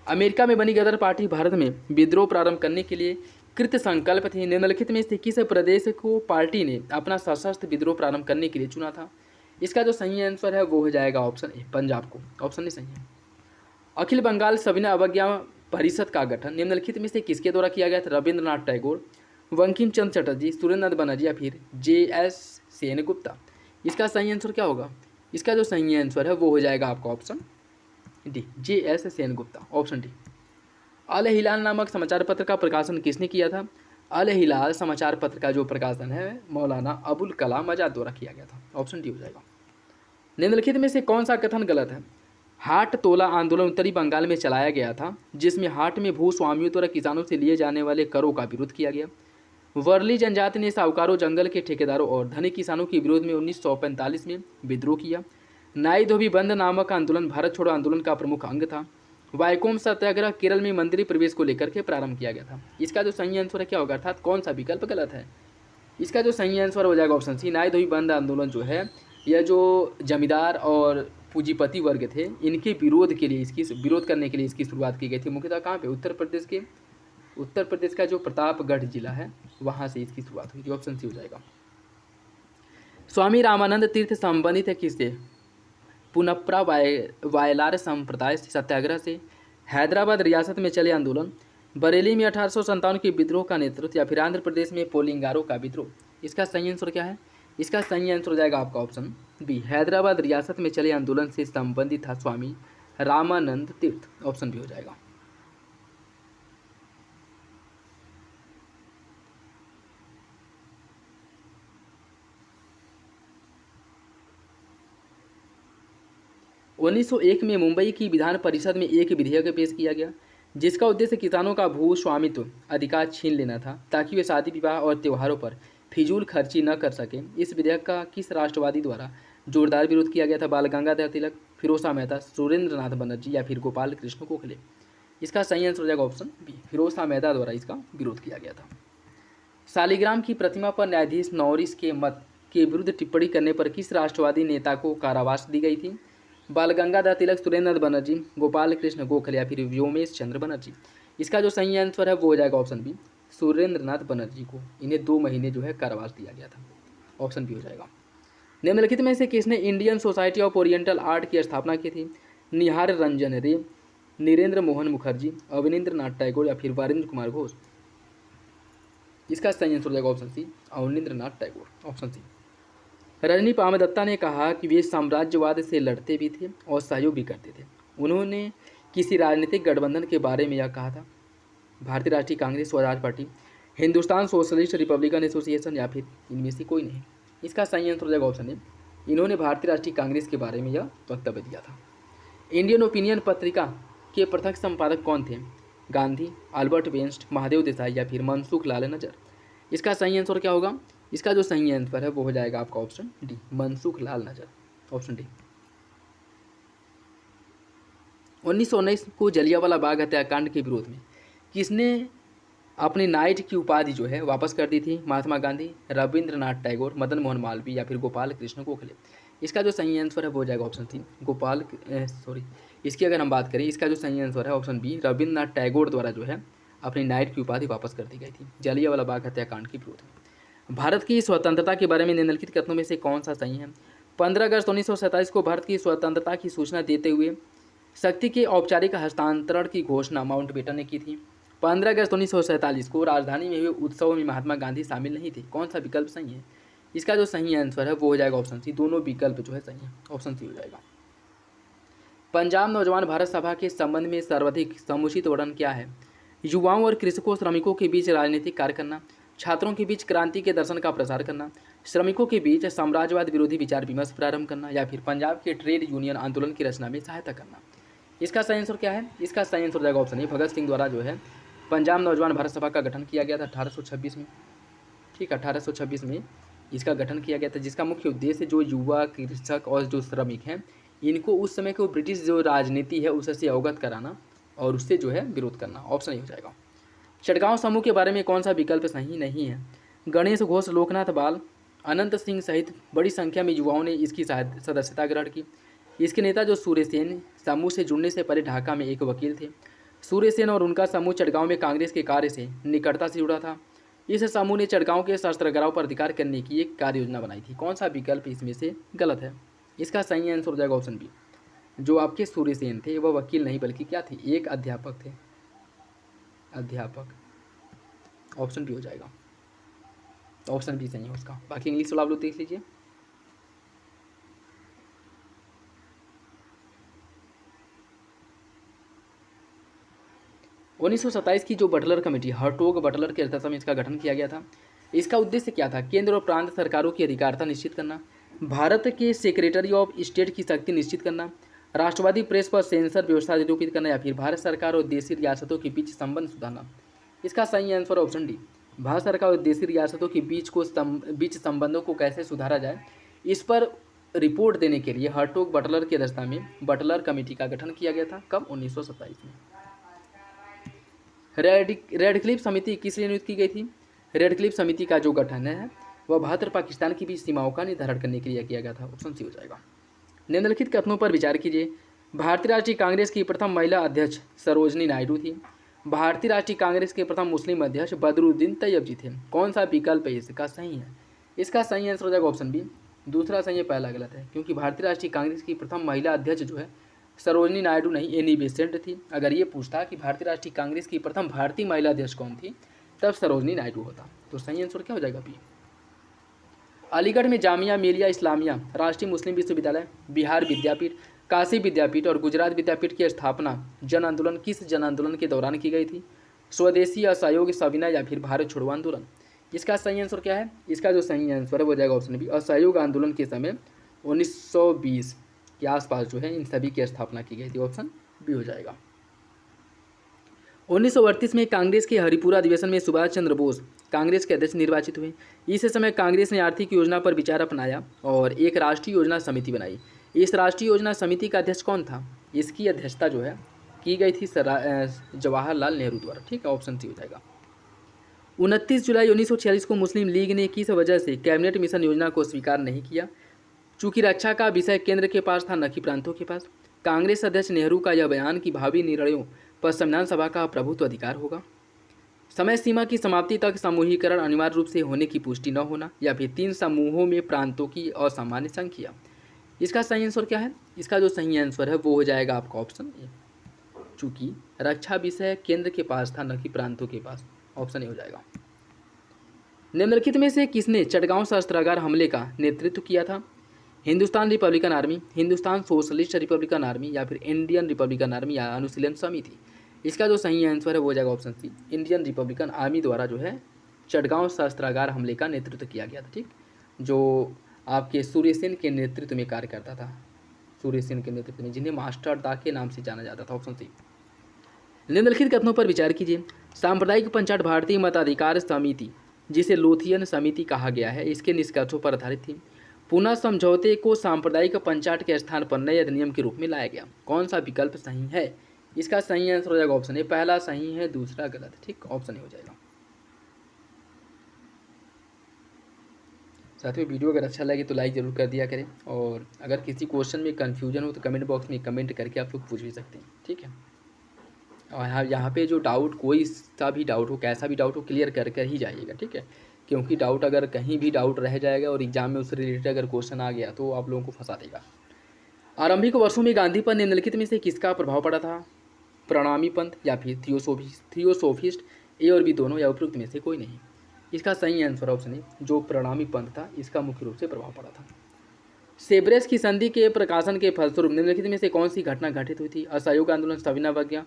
अमेरिका में बनी गदर पार्टी भारत में विद्रोह प्रारंभ करने के लिए कृत संकल्प थी। निम्नलिखित में से किस प्रदेश को पार्टी ने अपना सशस्त्र विद्रोह प्रारंभ करने के लिए चुना था? इसका जो सही आंसर है वो हो जाएगा ऑप्शन ए, पंजाब को। ऑप्शन ए सही है। अखिल बंगाल सविनय अवज्ञा परिषद का गठन निम्नलिखित में से किसके द्वारा किया गया था? रविंद्रनाथ टैगोर, बंकिम चंद्र चटर्जी, सुरेंद्रनाथ बनर्जी, या फिर JS सेनगुप्ता। इसका सही आंसर क्या होगा? इसका जो सही आंसर है वो हो जाएगा आपका option D, JS Sengupta. Option D. Al Hilal नामक समाचार पत्र का प्रकाशन किसने किया था? अल हिलाल समाचार पत्र का जो प्रकाशन है मौलाना अबुल कलाम आजाद द्वारा किया गया था। ऑप्शन डी हो जाएगा। निम्नलिखित में से कौन सा कथन गलत है? हाट तोला आंदोलन उत्तरी बंगाल में चलाया गया था, जिसमें हाट में भूस्वामियों द्वारा किसानों से लिए जाने वाले करों का विरोध किया गया। वर्ली जनजाति ने साहूकारों, जंगल के ठेकेदारों और धनी किसानों के विरोध में 1945 में विद्रोह किया। नाई धोबी बंद नामक आंदोलन भारत छोड़ो आंदोलन का प्रमुख अंग था। वाइकोम सत्याग्रह केरल में मंदिर प्रवेश को लेकर के प्रारंभ किया गया था। इसका जो सही आंसर है क्या होगा, अर्थात कौन सा विकल्प गलत है? इसका जो सही आंसर हो जाएगा ऑप्शन सी, नाई धोबी बंद आंदोलन जो है यह जो जमींदार और पूंजीपति वर्ग थे इनके विरोध के लिए, इसकी विरोध करने के लिए इसकी शुरुआत की गई थी। मुख्यतः कहाँ पे? उत्तर प्रदेश का जो प्रतापगढ़ जिला है वहाँ से इसकी शुरुआत हुई थी। ऑप्शन सी हो जाएगा। स्वामी रामानंद तीर्थ संबंधित है किससे? पुनप्रा वायलार संप्रदाय से, सत्याग्रह से, हैदराबाद रियासत में चले आंदोलन, बरेली में 1857 के विद्रोह का नेतृत्व, या फिर आंध्र प्रदेश में पोलिंगारो का विद्रोह। इसका सही आंसर क्या है? इसका सही आंसर हो जाएगा आपका ऑप्शन बी, हैदराबाद रियासत में चले आंदोलन से संबंधित था स्वामी रामानंद तीर्थ। ऑप्शन बी हो जाएगा। उन्नीस 1901 में मुंबई की विधान परिषद में एक विधेयक पेश किया गया, जिसका उद्देश्य किसानों का भू स्वामित्व अधिकार छीन लेना था, ताकि वे शादी विवाह और त्योहारों पर फिजूल खर्ची न कर सकें। इस विधेयक का किस राष्ट्रवादी द्वारा जोरदार विरोध किया गया था? बाल गंगाधर तिलक, फिरोज मेहता, सुरेंद्रनाथ बनर्जी, या फिर गोपाल कृष्ण गोखले। इसका सही आंसर हो जाएगा ऑप्शन बी, फिरोज मेहता द्वारा इसका विरोध किया गया था। शालिग्राम की प्रतिमा पर न्यायाधीश नॉरिस के मत के विरुद्ध टिप्पणी करने पर किस राष्ट्रवादी नेता को कारावास दी गई थी? बाल गंगाधर तिलक, सुरेंद्रनाथ बनर्जी, गोपाल कृष्ण गोखले, या फिर व्योमेश चंद्र बनर्जी। इसका जो सही आंसर है वो हो जाएगा ऑप्शन बी, सुरेंद्र नाथ बनर्जी को इन्हें 2 महीने जो है कारावास दिया गया था। ऑप्शन बी हो जाएगा। निम्नलिखित में से किसने Indian society of oriental art की स्थापना की थी? निहार रंजन रे, नीरेंद्र मोहन मुखर्जी, अवनींद्र नाथ टैगोर या फिर वीरेंद्र कुमार घोष? इसका सही आंसर हो जाएगा option C, Abanindra Nath Tagore. Option C. Rajani Palme Dutt ने कहा कि वे साम्राज्यवाद से लड़ते भी थे और सहयोग भी करते थे। उन्होंने किसी राजनीतिक गठबंधन के बारे में यह कहा था? भारतीय राष्ट्रीय Congress, Swaraj party, Hindustan socialist Republican association या फिर इनमें से कोई नहीं? इसका सही आंसर हो जाएगा ऑप्शन ए, इन्होंने भारतीय राष्ट्रीय कांग्रेस के बारे में यह वक्तव्य दिया था। इंडियन ओपिनियन पत्रिका के प्रथम संपादक कौन थे? गांधी, अल्बर्ट वेंस्ट, महादेव देसाई या फिर मनसुख लाल नजर? इसका सही आंसर क्या होगा? इसका जो सही आंसर है वो हो जाएगा आपका ऑप्शन डी, मनसुख लाल नजर। Option D. 1919 को जलियांवाला बाग हत्याकांड के विरोध में किसने अपनी नाइट की उपाधि जो है वापस कर दी थी? महात्मा गांधी, रविंद्रनाथ टैगोर, मदन मोहन मालवीय या फिर गोपाल कृष्ण गोखले? इसका जो सही आंसर है वो हो जाएगा ऑप्शन सी, इसकी अगर हम बात करें, इसका जो सही आंसर है ऑप्शन बी, रविंद्रनाथ टैगोर द्वारा जो है अपनी नाइट की उपाधि वापस कर दी गई थी जलियांवाला बाग हत्याकांड के विरोध में। भारत की स्वतंत्रता के बारे में निम्नलिखित कथनों में से कौन सा सही है? 15 अगस्त 1947 को भारत की स्वतंत्रता की सूचना देते हुए शक्ति के औपचारिक हस्तांतरण की घोषणा माउंटबेटन ने की थी। 15 अगस्त 1947 को राजधानी में हुए उत्सव में महात्मा गांधी शामिल नहीं थे। कौन सा विकल्प सही है? इसका जो सही आंसर है वो हो जाएगा ऑप्शन सी, दोनों विकल्प जो है सही है। ऑप्शन सी हो जाएगा। पंजाब नौजवान भारत सभा के संबंध में सर्वाधिक समुचित वर्णन क्या है? युवाओं और कृषकों श्रमिकों के बीच राजनीतिक कार्य करना, छात्रों के बीच क्रांति के दर्शन का प्रसार करना, श्रमिकों के बीच साम्राज्यवाद विरोधी विचार विमर्श प्रारंभ करना या फिर पंजाब के ट्रेड यूनियन आंदोलन की रचना में सहायता करना? इसका सही आंसर क्या है? इसका सही आंसर हो जाएगा ऑप्शन ए, भगत सिंह द्वारा जो है पंजाब नौजवान भारत सभा का गठन किया गया था 1826 में। ठीक है, 1826 में इसका गठन किया गया था, जिसका मुख्य उद्देश्य जो युवा, कृषक और जो श्रमिक हैं इनको उस समय को ब्रिटिश जो राजनीति है उससे अवगत कराना और उससे जो है विरोध करना। ऑप्शन ही हो जाएगा। चटगांव समूह के बारे में कौन सा विकल्प सही नहीं है? गणेश घोष, लोकनाथ बाल, अनंत सिंह सहित बड़ी संख्या में युवाओं ने इसकी सदस्यता ग्रहण की। इसके नेता जो सूर्यसेन समूह से जुड़ने से पहले ढाका में एक वकील थे। सूर्यसेन और उनका समूह चटगांव में कांग्रेस के कार्य से निकटता से जुड़ा था। इस समूह ने चटगांव के शस्त्रागारों पर अधिकार करने की एक कार्य योजना बनाई थी। कौन सा विकल्प इसमें से गलत है? इसका सही आंसर हो जाएगा ऑप्शन बी, जो आपके सूर्यसेन थे वह वकील नहीं बल्कि क्या थे? एक अध्यापक थे, अध्यापक। ऑप्शन बी हो जाएगा। ऑप्शन बी सही है उसका। बाकी इंग्लिश वाला आप लोग देख लीजिए। उन्नीस की जो बटलर कमेटी, हर्टोग बटलर के अध्यक्षता में इसका गठन किया गया था। इसका उद्देश्य क्या था? केंद्र और प्रांत सरकारों की अधिकारिता निश्चित करना, भारत के सेक्रेटरी ऑफ स्टेट की शक्ति निश्चित करना, राष्ट्रवादी प्रेस पर सेंसर व्यवस्था निरूपित करना या फिर भारत सरकार और देशी रियासतों के बीच संबंध सुधारना? इसका सही आंसर ऑप्शन डी, भारत सरकार और देशी रियासतों के बीच संबंधों को कैसे सुधारा जाए इस पर रिपोर्ट देने के लिए हर्टोग बटलर की अध्यक्षता में बटलर कमेटी का गठन किया गया था। कब? 1927 में। रेडक्लिफ समिति किस लिए नियुक्त की गई थी? रेडक्लिफ समिति का जो गठन है वह भारत और पाकिस्तान के बीच सीमाओं का निर्धारण करने के लिए किया गया था। ऑप्शन सी हो जाएगा। निम्नलिखित कथनों पर विचार कीजिए। भारतीय राष्ट्रीय कांग्रेस की प्रथम महिला अध्यक्ष सरोजनी नायडू थी। भारतीय राष्ट्रीय कांग्रेस के प्रथम मुस्लिम अध्यक्ष बदरुद्दीन तैयब थे। कौन सा विकल्प है इसका सही है? इसका सही आंसर हो जाएगा ऑप्शन बी, दूसरा सही है, पहला गलत है, क्योंकि भारतीय राष्ट्रीय कांग्रेस की प्रथम महिला अध्यक्ष जो है सरोजनी नायडू नहीं, एनी बेसेंट थी। अगर ये पूछता कि भारतीय राष्ट्रीय कांग्रेस की प्रथम भारतीय महिला अध्यक्ष कौन थी तब सरोजनी नायडू होता। तो सही आंसर क्या हो जाएगा? बी। अलीगढ़ में जामिया मिलिया इस्लामिया, राष्ट्रीय मुस्लिम विश्वविद्यालय, बिहार विद्यापीठ, काशी विद्यापीठ और गुजरात विद्यापीठ की स्थापना किस जन आंदोलन के दौरान की गई थी? स्वदेशी, असहयोग, सविनय या फिर भारत छोड़ो आंदोलन? इसका सही आंसर क्या है? इसका जो सही आंसर है वो जाएगा ऑप्शन बी, असहयोग आंदोलन के समय 1920 के आसपास जो है इन सभी की स्थापना की गई थी। ऑप्शन बी हो जाएगा। 1938 में कांग्रेस के हरिपुरा अधिवेशन में सुभाष चंद्र बोस कांग्रेस के अध्यक्ष निर्वाचित हुए। इस समय कांग्रेस ने आर्थिक योजना पर विचार अपनाया और एक राष्ट्रीय योजना समिति बनाई। इस राष्ट्रीय योजना समिति का अध्यक्ष कौन था? इसकी अध्यक्षता जो है की गई थी जवाहरलाल नेहरू द्वारा। ठीक है, ऑप्शन सी हो जाएगा। 29 जुलाई 1946 को मुस्लिम लीग ने किस वजह से कैबिनेट मिशन योजना को स्वीकार नहीं किया? चूँकि रक्षा का विषय केंद्र के पास था न कि प्रांतों के पास। कांग्रेस अध्यक्ष नेहरू का यह बयान कि भावी निर्णयों पर संविधान सभा का प्रभुत्व अधिकार होगा। समय सीमा की समाप्ति तक समूहीकरण अनिवार्य रूप से होने की पुष्टि न होना, या फिर 3 समूहों में प्रांतों की असामान्य संख्या। इसका सही आंसर क्या है? इसका जो सही आंसर है वो हो जाएगा आपका ऑप्शन ए, चूंकि रक्षा विषय केंद्र के पास था न कि प्रांतों के पास। ऑप्शन ए हो जाएगा। निम्नलिखित में से किसने चटगांव शस्त्रागार हमले का नेतृत्व किया था? Hindustan Republican army, Hindustan socialist Republican army, या फिर इंडियन रिपब्लिकन आर्मी या अनुशीलन समिति। इसका जो सही आंसर है वो हो जाएगा option C, Indian Republican Army द्वारा जो है चटगांव शस्त्रागार हमले का नेतृत्व किया गया था। ठीक, जो आपके सूर्य सेन के नेतृत्व में कार्य करता था, सूर्य सेन के नेतृत्व में, जिन्हें मास्टर दा के नाम से जाना जाता था। Option C. निम्नलिखित कथनों पर विचार कीजिए। सांप्रदायिक पंचाट भारतीय मताधिकार समिति, जिसे लोथियन समिति कहा गया है, इसके निष्कर्षों पर आधारित थी। पुनः समझौते को सांप्रदायिक पंचाट के स्थान पर नए अधिनियम के रूप में लाया गया। कौन सा विकल्प सही है? इसका सही आंसर हो जाएगा ऑप्शन ए, पहला सही है, दूसरा गलत। ठीक, ऑप्शन ए हो जाएगा। साथियों, वीडियो अगर अच्छा लगे तो लाइक जरूर कर दिया करें, और अगर किसी क्वेश्चन में कन्फ्यूजन हो तो कमेंट बॉक्स में कमेंट करके आप लोग पूछ भी सकते हैं। ठीक है, और यहाँ पे जो डाउट, कोई सा भी डाउट हो, कैसा भी डाउट हो, क्लियर कर कर ही जाइएगा। ठीक है, क्योंकि डाउट अगर कहीं भी डाउट रह जाएगा और एग्जाम में उससे रिलेटेड अगर क्वेश्चन आ गया तो आप लोगों को फंसा देगा। आरंभिक वर्षों में गांधी पर निम्नलिखित में से किसका प्रभाव पड़ा था? प्रणामी पंथ या फिर थियोसोफिस्ट, ए और बी दोनों, या उपयुक्त में से कोई नहीं। इसका सही आंसर ऑप्शन है, जो प्रणामी पंथ था इसका मुख्य रूप से प्रभाव पड़ा था। सेब्रेस की संधि के प्रकाशन के फलस्वरूप निम्नलिखित में से कौन सी घटना घटित हुई थी? असहयोग आंदोलन, सविनावज्ञा,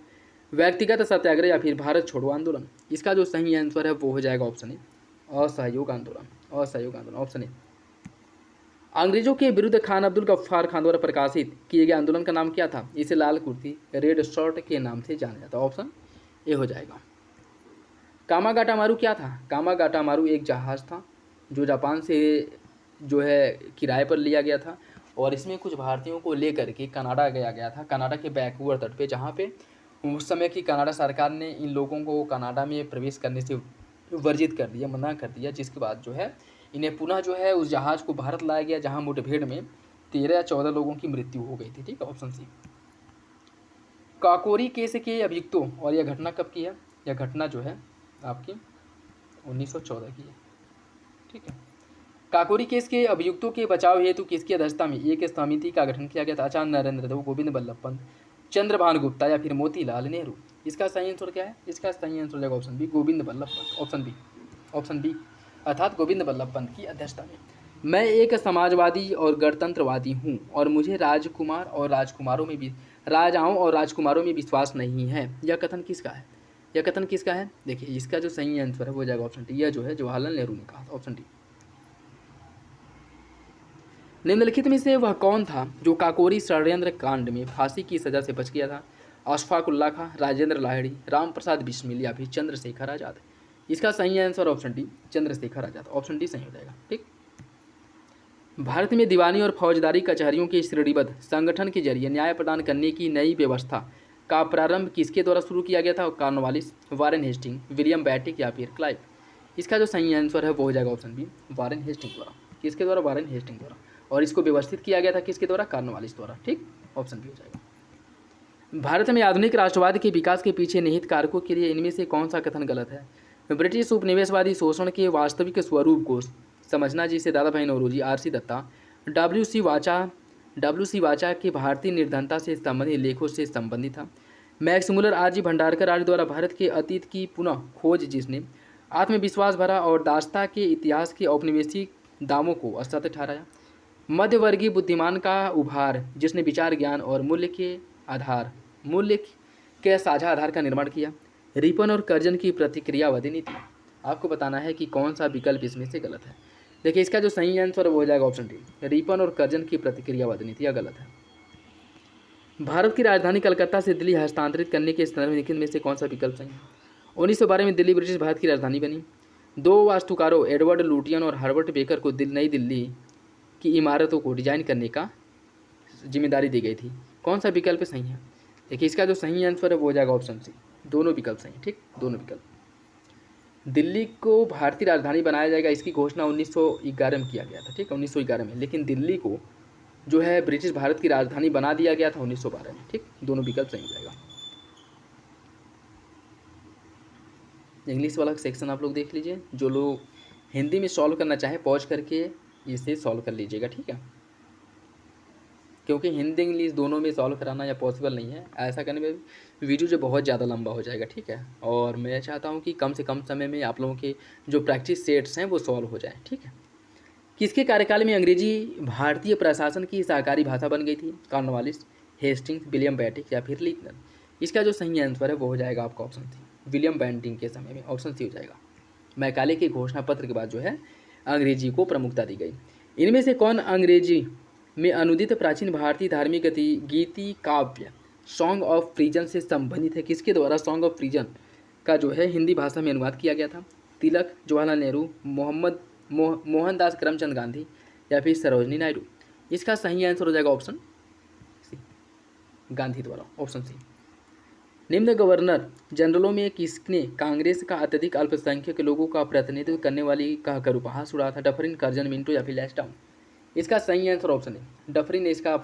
व्यक्तिगत सत्याग्रह, या फिर भारत छोड़ो आंदोलन। इसका जो सही आंसर है वो हो जाएगा ऑप्शन ए, असहयोग आंदोलन। असहयोग आंदोलन, ऑप्शन ए। अंग्रेजों के विरुद्ध खान अब्दुल गफ्फार खान द्वारा प्रकाशित किए गए आंदोलन का नाम क्या था? इसे लाल कुर्ती, रेड शर्ट के नाम से जाना जाता है। ऑप्शन ए हो जाएगा। कामागाटामारू क्या था? कामागाटामारू एक जहाज़ था जो जापान से जो है किराए पर लिया गया था, और इसमें कुछ भारतीयों को लेकर के कनाडा गया था, कनाडा के बैकवर्ड तट पे, जहाँ पे उस समय की कनाडा सरकार ने इन लोगों को कनाडा में प्रवेश करने से वर्जित कर दिया, मना कर दिया, जिसके बाद जो है इन्हें पुनः जो है उस जहाज़ को भारत लाया गया, जहाँ मुठभेड़ में 13 या 14 लोगों की मृत्यु हो गई थी। ठीक है, ऑप्शन सी। काकोरी केस के अभियुक्तों, और यह घटना कब की है? यह घटना जो है आपकी 1914 की है। ठीक है, काकोरी केस के अभियुक्तों के बचाव हेतु किसकी अध्यक्षता में एक समिति का गठन किया गया था? आचार्य नरेंद्र देव, गोविंद बल्लभ पंत, चंद्रभान गुप्ता, या फिर मोतीलाल नेहरू। इसका सही आंसर क्या है? इसका सही आंसर हो जाएगा option B, Govind Ballabh Pant. Option B, option B, अर्थात गोविंद बल्लभ पंत की अध्यक्षता में। मैं एक समाजवादी और गणतंत्रवादी हूँ, और मुझे राजकुमार और राजकुमारों में भी राजाओं और राजकुमारों में विश्वास नहीं है। यह कथन किसका है? यह कथन किसका है? देखिए, इसका जो सही आंसर है वो हो जाएगा ऑप्शन डी, यह जो है जवाहरलाल नेहरू ने कहा था। Option D. निम्नलिखित में से वह कौन था जो काकोरी षड्यंत्र कांड में फांसी की सजा से बच गया था? अशफाक उल्लाह खां, राजेंद्र लाहिड़ी, राम प्रसाद बिस्मिल, या फिर चंद्रशेखर आजाद। इसका सही answer option D, Chandrashekhar Azad. Option D सही हो जाएगा। ठीक, भारत में दीवानी और फौजदारी कचहरियों के श्रेणीबद्ध संगठन के जरिए न्याय प्रदान करने की नई व्यवस्था का प्रारंभ किसके द्वारा शुरू किया गया था? कॉर्नवालिस, वारेन हेस्टिंग, विलियम बैटिक, या फिर क्लाइव। इसका जो सही आंसर है वो हो जाएगा ऑप्शन बी, वारेन हेस्टिंग द्वारा। किसके द्वारा? वारेन हेस्टिंग द्वारा। और इसको व्यवस्थित किया गया था किसके द्वारा? कॉर्नवालिस द्वारा। ठीक, ऑप्शन बी हो जाएगा। भारत में आधुनिक राष्ट्रवाद के विकास के पीछे निहित कारकों के लिए इनमें से कौन सा कथन गलत है? ब्रिटिश उपनिवेशवादी शोषण के वास्तविक स्वरूप को समझना, जिसे दादा भाई नौरोजी, आर.सी. दत्ता, डब्ल्यू.सी. वाचा के भारतीय निर्धनता से संबंधित लेखों से संबंधित था। Max Muller, RG. भंडारकर आदि द्वारा भारत के अतीत की पुनः खोज, जिसने आत्मविश्वास भरा और दास्ता के इतिहास के औपनिवेशिक दामों को असत्य ठहराया। मध्यवर्गीय बुद्धिमान का उभार, जिसने विचार, ज्ञान और मूल्य के साझा आधार का निर्माण किया। रिपन और कर्जन की प्रतिक्रियावादी नीति। आपको बताना है कि कौन सा विकल्प इसमें से गलत है। देखिए, इसका जो सही आंसर हो जाएगा ऑप्शन डी, रिपन और कर्जन की प्रतिक्रियावादी नीति। यह गलत है। भारत की राजधानी कलकत्ता से दिल्ली हस्तांतरित करने के संदर्भ निम्नलिखित में से कौन सा विकल्प सही है? 1912 में दिल्ली ब्रिटिश भारत की राजधानी बनी। 2 वास्तुकारों एडवर्ड लुटियन और हर्बर्ट बेकर को नई दिल्ली की इमारतों को डिजाइन करने का जिम्मेदारी दी गई थी। कौन सा विकल्प सही है? देखिए, इसका जो सही आंसर है वो हो जाएगा ऑप्शन सी, दोनों विकल्प सही। ठीक, दोनों विकल्प। दिल्ली को भारतीय राजधानी बनाया जाएगा, इसकी घोषणा 1911 में किया गया था। ठीक है, 1911 में। लेकिन दिल्ली को जो है ब्रिटिश भारत की राजधानी बना दिया गया था 1912 में। ठीक, दोनों विकल्प सही हो जाएगा। इंग्लिश वाला सेक्शन आप लोग देख लीजिए। जो लोग हिंदी में सॉल्व करना चाहें पॉज करके इसे सॉल्व कर लीजिएगा, ठीक है, क्योंकि हिंदी इंग्लिश दोनों में सॉल्व कराना या पॉसिबल नहीं है। ऐसा करने में वीडियो जो बहुत ज़्यादा लंबा हो जाएगा, ठीक है, और मैं चाहता हूँ कि कम से कम समय में आप लोगों के जो प्रैक्टिस सेट्स हैं वो सॉल्व हो जाए, ठीक है। किसके कार्यकाल में अंग्रेजी भारतीय प्रशासन की सरकारी भाषा बन गई थी? कॉर्नवालिस, हेस्टिंग्स, विलियम बेंटिक या फिर लीटनर? इसका जो सही आंसर है वो हो जाएगा आपका ऑप्शन सी, विलियम बेंटिक के समय में, ऑप्शन सी हो जाएगा। मैकाले के घोषणा पत्र के बाद जो है अंग्रेजी को प्रमुखता दी गई। इनमें से कौन अंग्रेजी में अनुदित प्राचीन भारतीय धार्मिक गीति काव्य सॉन्ग ऑफ फ्रीजन से संबंधित है? किसके द्वारा सॉन्ग ऑफ फ्रीजन का जो है हिंदी भाषा में अनुवाद किया गया था? तिलक, जवाहरलाल नेहरू, मोहनदास करमचंद गांधी या फिर सरोजनी नायडू? इसका सही आंसर हो जाएगा ऑप्शन सी, गांधी द्वारा, ऑप्शन सी। निम्न गवर्नर जनरलों में किसने कांग्रेस का अत्यधिक अल्पसंख्यक लोगों का प्रतिनिधित्व करने वाली कहकर उपहास उड़ाया था? डफरिन, कर्जन, मिंटो या फिर लैंसडाउन? इसका सही आंसर ऑप्शन है डफरिन ने इसका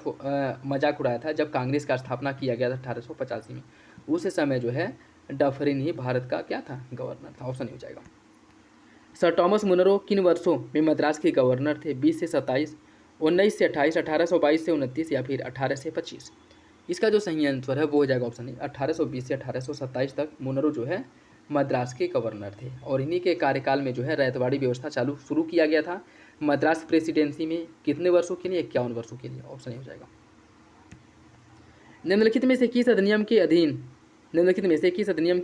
मजाक उड़ाया था जब कांग्रेस का स्थापना किया गया था 1885 में। उस समय जो है डफरिन ही भारत का क्या था? गवर्नर था, ऑप्शन हो जाएगा। सर टॉमस मुनरो किन वर्षों में मद्रास के गवर्नर थे? 20 से 27, 19 से 28, 1822 से 29 या फिर 18 से 25? इसका जो सही आंसर है वो हो जाएगा ऑप्शन नहीं, 1820 से 1827 तक मुनरो जो है मद्रास के गवर्नर थे, और इन्हीं के कार्यकाल में जो है रैयतवाड़ी व्यवस्था शुरू किया गया था मद्रास प्रेसिडेंसी में। कितने वर्षों के लिए? 51 वर्षों के लिए, ऑप्शन हो जाएगा। निम्नलिखित में से किस अधिनियम के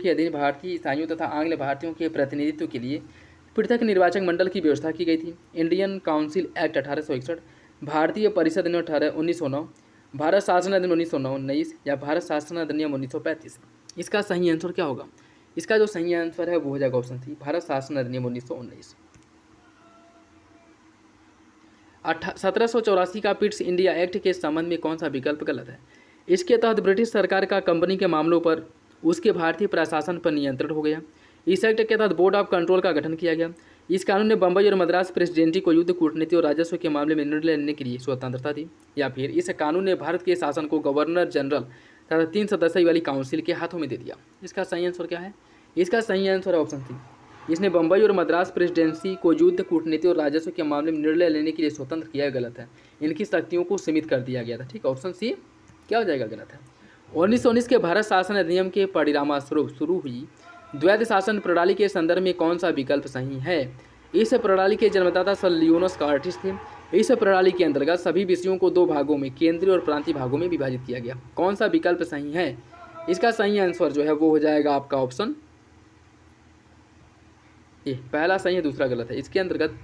अधीन भारतीय ईसाइयों तथा आंग्ल भारतीयों के प्रतिनिधित्व के लिए पृथक निर्वाचक मंडल की व्यवस्था की गई थी? इंडियन काउंसिल एक्ट 1861, भारतीय परिषद अधिनियम 1909, भारत शासन अधिनियम 1919 या भारत शासन अधिनियम 1935? इसका सही आंसर क्या होगा? इसका जो सही आंसर है वो हो जाएगा ऑप्शन सी, भारत शासन अधिनियम 1919। 1784 का पिट्स इंडिया एक्ट के संबंध में कौन सा विकल्प गलत है? इसके तहत ब्रिटिश सरकार का कंपनी के मामलों पर उसके भारतीय प्रशासन पर नियंत्रण हो गया। इस एक्ट के तहत बोर्ड ऑफ कंट्रोल का गठन किया गया। इस कानून ने बंबई और मद्रास प्रेसिडेंसी को युद्ध, कूटनीति और राजस्व के मामले में निर्णय लेने के लिए स्वतंत्रता दी। या फिर इस कानून ने भारत के शासन को गवर्नर जनरल तथा 3 सदस्यीय वाली काउंसिल के हाथों में दे दिया। इसका सही आंसर क्या है? इसका सही आंसर है ऑप्शन सी, इसने बंबई और मद्रास प्रेसिडेंसी को युद्ध, कूटनीति और राजस्व के मामले में निर्णय लेने के लिए स्वतंत्र किया गलत है, इनकी शक्तियों को सीमित कर दिया गया था, ठीक है, ऑप्शन सी क्या हो जाएगा? गलत है। 1919 के भारत शासन अधिनियम के परिणामस्वरूप शुरू हुई द्वैध शासन प्रणाली के संदर्भ में कौन सा विकल्प सही है? इस प्रणाली के जन्मदाता सर लियोनस कार्टिस थे। इस प्रणाली के अंतर्गत सभी विषयों को 2 भागों में, केंद्रीय और प्रांतीय भागों में विभाजित किया गया। कौन सा विकल्प सही है? इसका सही आंसर जो है वो हो जाएगा आपका ऑप्शन ए, पहला सही है, दूसरा गलत है। इसके अंतर्गत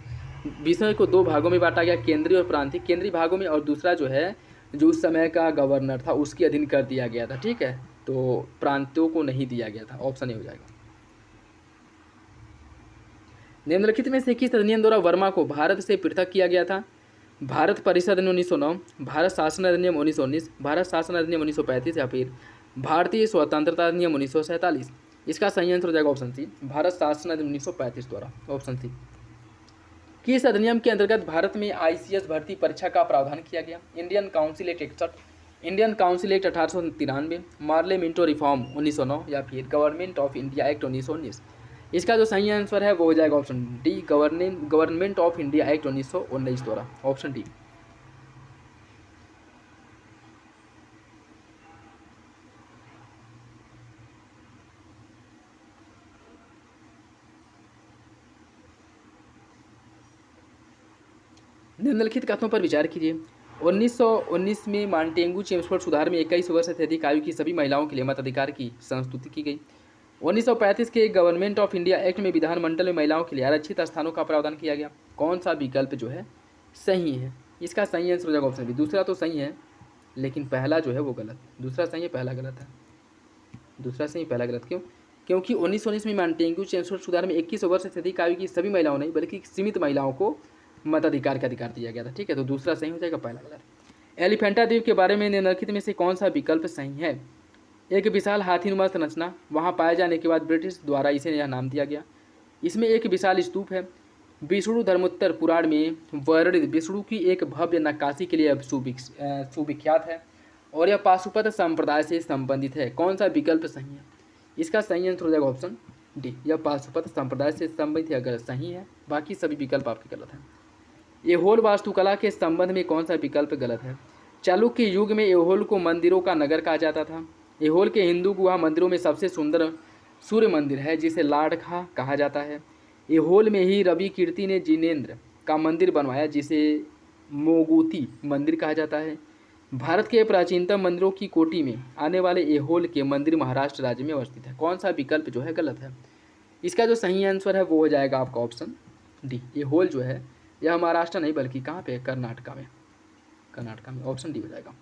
विषयों को 2 भागों में बांटा गया, केंद्रीय और प्रांतीय। केंद्रीय भागों में, और दूसरा जो है जो उस समय का गवर्नर था उसके अधीन कर दिया गया था, ठीक है, तो प्रांतों को नहीं दिया गया था, ऑप्शन ए हो जाएगा। निम्नलिखित में से किस अधिनियम द्वारा वर्मा को भारत से पृथक किया गया था? भारत परिषद अधिनियम 1909, भारत शासन अधिनियम 1919, भारत शासन अधिनियम 1935 या फिर भारतीय स्वतंत्रता अधिनियम 1947? इसका सही आंसर हो जाएगा ऑप्शन सी, भारत शासन अधिनियम 1935 द्वारा, ऑप्शन सी। किस अधिनियम के अंतर्गत भारत में ICS भर्ती परीक्षा का प्रावधान किया गया? Indian council act 61, Indian council act 1893, Morley Minto reform 1909 या फिर गवर्नमेंट ऑफ इंडिया एक्ट 1919? इसका जो सही आंसर है वो हो जाएगा option D, government of India act 1919 द्वारा, ऑप्शन डी। निम्नलिखित कथनों पर विचार कीजिए। 1919 में मांटेगू चेम्सफोर्ड सुधार में 21 वर्ष से अधिक आयु की सभी महिलाओं के लिए मताधिकार की संस्तुति की गई। 1935 के गवर्नमेंट ऑफ इंडिया एक्ट में विधानमंडल में महिलाओं के लिए आरक्षित स्थानों का प्रावधान किया गया। कौन सा विकल्प जो है सही है? इसका सही आंसर हो जाएगा ऑप्शन बी। दूसरा तो सही है लेकिन पहला जो है वो गलत। दूसरा सही है, पहला गलत है। दूसरा सही, पहला गलत। क्यों? क्योंकि 1919 में मांटेगू चेम्सफोर्ड सुधार में 21 वर्ष से अधिक आयु की सभी महिलाओं नहीं बल्कि सीमित महिलाओं को मताधिकार का अधिकार दिया गया था, ठीक है, तो दूसरा सही हो जाएगा, पहला गलत। एलिफेंटा द्वीप के बारे में निम्नलिखित में से कौन सा विकल्प सही है? एक विशाल हाथीनुमा संरचना वहाँ पाए जाने के बाद ब्रिटिश द्वारा इसे यह नाम दिया गया। इसमें एक विशाल स्तूप है। विष्णु धर्मोत्तर पुराण में वर्णित विष्णु की एक भव्य नक्काशी के लिए सुविख्यात है और यह पाशुपत संप्रदाय से संबंधित है। कौन सा विकल्प सही है? इसका सही आंसर हो जाएगा ऑप्शन डी, यह पाशुपत संप्रदाय से संबंधित अगर सही है, बाकी सभी विकल्प आपके गलत हैं। ऐहोल वास्तुकला के संबंध में कौन सा विकल्प गलत है? चालुक्य युग में ऐहोल को मंदिरों का नगर कहा जाता था। ऐहोल के हिंदू गुहा मंदिरों में सबसे सुंदर सूर्य मंदिर है जिसे लाडखा कहा जाता है। ऐहोल में ही रवि कीर्ति ने जिनेंद्र का मंदिर बनवाया जिसे मोगूती मंदिर कहा जाता है। भारत के प्राचीनतम मंदिरों की कोटि में आने वाले ऐहोल के मंदिर महाराष्ट्र राज्य में अवस्थित है। कौन सा विकल्प जो है गलत है? इसका जो सही आंसर है वो हो जाएगा आपका ऑप्शन डी। ऐहोल जो है यह महाराष्ट्र नहीं बल्कि कहाँ पे है? कर्नाटका में। कर्नाटका में, ऑप्शन डी हो जाएगा।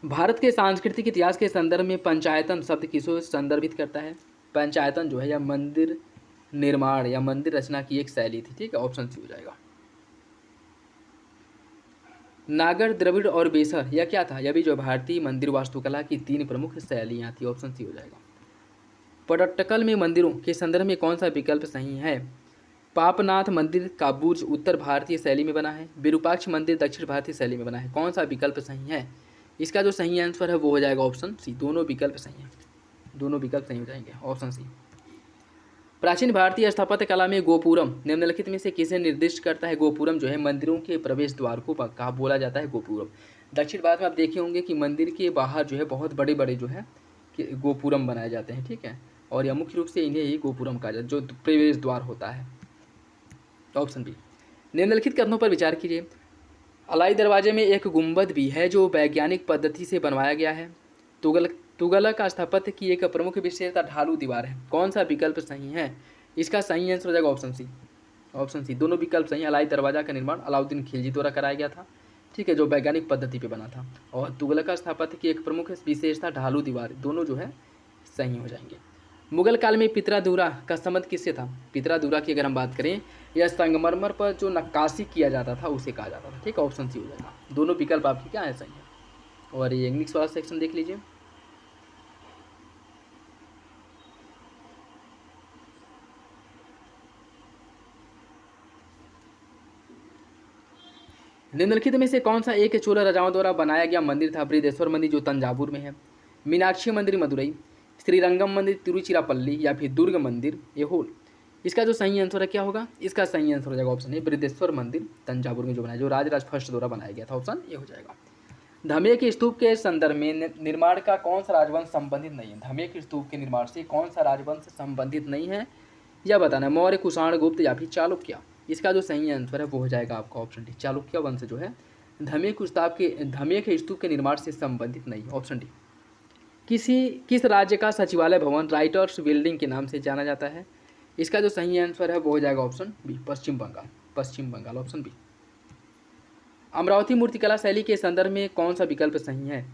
भारत के सांस्कृतिक इतिहास के संदर्भ में पंचायतन शब्द किसको संदर्भित करता है? पंचायतन जो है यह मंदिर निर्माण या मंदिर रचना की एक शैली थी। ठीक है, ऑप्शन सी हो जाएगा। नागर, द्रविड़ और बेसर यह क्या था? यह भी जो भारतीय मंदिर वास्तुकला की 3 प्रमुख शैलियाँ थी। ऑप्शन सी हो जाएगा। पट्टक्कल में मंदिरों के संदर्भ में कौन सा विकल्प सही है? पापनाथ मंदिर का बुर्ज उत्तर भारतीय शैली में बना है। विरूपाक्ष मंदिर दक्षिण भारतीय शैली में बना है। कौन सा विकल्प सही है? इसका जो सही आंसर है वो हो जाएगा ऑप्शन सी। दोनों विकल्प सही हैं, दोनों विकल्प सही हो जाएंगे, ऑप्शन सी। प्राचीन भारतीय स्थापत्य कला में गोपुरम निम्नलिखित में से किसे निर्दिष्ट करता है? गोपुरम जो है मंदिरों के प्रवेश द्वार को कहा बोला जाता है गोपुरम। दक्षिण भारत में आप देखे होंगे कि मंदिर के बाहर जो है बहुत बड़े बड़े जो है गोपुरम बनाए जाते हैं। ठीक है, और यह मुख्य रूप से इन्हें ही गोपुरम कहा जाता है जो प्रवेश द्वार होता है। Option B. निम्नलिखित कथनों पर विचार कीजिए। अलाई दरवाजे में एक गुंबद भी है जो वैज्ञानिक पद्धति से बनवाया गया है। तुगलक स्थापत्य की एक प्रमुख विशेषता ढालू दीवार है। कौन सा विकल्प सही है? इसका सही आंसर हो जाएगा ऑप्शन सी। ऑप्शन सी, दोनों विकल्प सही। अलाई दरवाजा का निर्माण अलाउद्दीन खिलजी द्वारा कराया गया था। ठीक है, जो वैज्ञानिक पद्धति पे बना था। और तुगलक स्थापत्य की एक प्रमुख विशेषता ढालू दीवार, दोनों जो है सही हो जाएंगे। मुगल काल में पितरादूरा का संबंध किससे था? पितरादूरा की अगर हम बात करें, यह संगमरमर पर जो नक्काशी किया जाता था उसे कहा जाता था। ठीक है, ऑप्शन सी हो जाएगा। दोनों विकल्प आपके क्या है? सही है। और ये इंग्लिश वाला सेक्शन देख लीजिए। निम्नलिखित में से कौन सा एक चोल राजाओं द्वारा बनाया गया मंदिर था? बृहदेश्वर मंदिर जो तंजावुर में है, मीनाक्षी मंदिर मदुरई, श्रीरंगम मंदिर तिरुचिरापल्ली या फिर दुर्ग मंदिर ऐहोल। इसका जो सही आंसर है क्या होगा? इसका सही आंसर हो जाएगा ऑप्शन ए, बृहदेश्वर मंदिर तंजावुर में जो बनाया, जो राजराज फर्स्ट द्वारा बनाया गया था। ऑप्शन ए हो जाएगा। धमे के स्तूप के संदर्भ में निर्माण का कौन सा राजवंश संबंधित नहीं है? धमे के स्तूप के निर्माण से कौन सा राजवंश संबंधित नहीं है यह बताना है। मौर्य, कुषाण, गुप्त या फिर चालुक्य। इसका जो सही आंसर है वो हो जाएगा आपका ऑप्शन डी, चालुक्य वंश जो है धमे के स्तूप के निर्माण से संबंधित नहीं। Option D. किस राज्य का सचिवालय भवन राइटर्स बिल्डिंग के नाम से जाना जाता है? इसका जो सही आंसर है वो हो जाएगा ऑप्शन बी, पश्चिम बंगाल। पश्चिम बंगाल, ऑप्शन बी। अमरावती मूर्तिकला शैली के संदर्भ में कौन सा विकल्प सही है?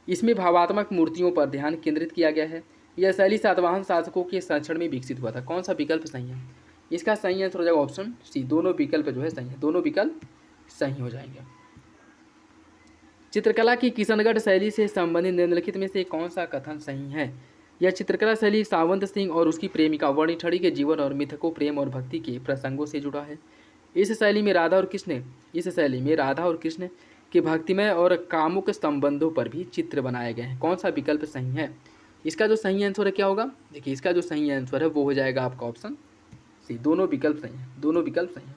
इसमें भावात्मक मूर्तियों पर ध्यान केंद्रित किया गया है। यह शैली सातवाहन शासकों के संरक्षण में विकसित हुआ था। कौन सा विकल्प सही है? इसका सही आंसर हो जाएगा ऑप्शन सी। दोनों विकल्प जो है सही है, दोनों विकल्प सही हो जाएंगे। चित्रकला की किशनगढ़ शैली से संबंधित निम्नलिखित में से कौन सा कथन सही है? यह चित्रकला शैली सावंत सिंह और उसकी प्रेमिका वर्णिठड़ी के जीवन और मिथकों, प्रेम और भक्ति के प्रसंगों से जुड़ा है। इस शैली में राधा और कृष्ण के भक्तिमय और कामुक संबंधों पर भी चित्र बनाए गए हैं। कौन सा विकल्प सही है? इसका जो सही आंसर है क्या होगा? देखिए, इसका जो सही आंसर है वो हो जाएगा आपका ऑप्शन सी। दोनों विकल्प सही हैं, दोनों विकल्प सही हैं।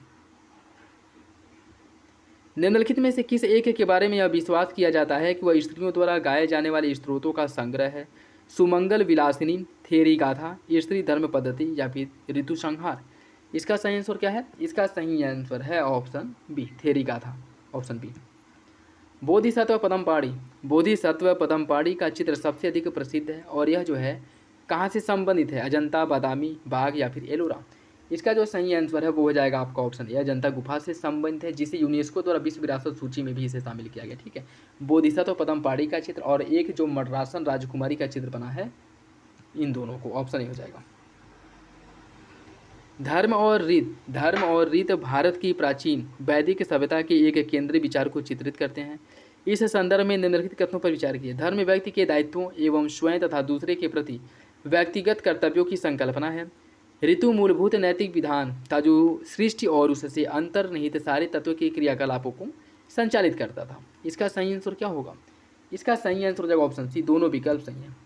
निम्नलिखित में से किस एक के बारे में यह विश्वास किया जाता है कि वह स्त्रियों द्वारा गाए जाने वाले स्त्रोतों का संग्रह है? सुमंगल विलासिनी, थेरी गाथा, स्त्री धर्म पद्धति या फिर ऋतु संहार। इसका सही आंसर क्या है? इसका सही आंसर है option B, Theri Gatha, option B. Bodhisattva पदमपाड़ी का चित्र सबसे अधिक प्रसिद्ध है और यह जो है कहाँ से संबंधित है? अजंता, बादामी, बाग या फिर एलोरा। इसका जो सही आंसर है वो हो जाएगा आपका ऑप्शन ए, अजंता गुफा से संबंधित है, जिसे यूनेस्को द्वारा विश्व विरासत सूची में भी इसे शामिल किया गया। ठीक है, बोधिसत्व पदमपाड़ी का चित्र और एक जो मद्रासन राजकुमारी का चित्र बना है, इन दोनों को ऑप्शन ए हो जाएगा। धर्म और रीत भारत की प्राचीन वैदिक सभ्यता के एक केंद्रीय विचार को चित्रित करते हैं। इस संदर्भ में निम्नलिखित कथनों पर विचार कीजिए। धर्म व्यक्ति के दायित्वों एवं स्वयं तथा दूसरे के प्रति व्यक्तिगत कर्तव्यों की संकल्पना है। ऋतु मूलभूत नैतिक विधान था जो सृष्टि और उससे अंतर्निहित सारे तत्व के क्रियाकलापों को संचालित करता था। इसका सही आंसर क्या होगा? इसका सही आंसर हो जाएगा ऑप्शन सी, दोनों विकल्प सही हैं।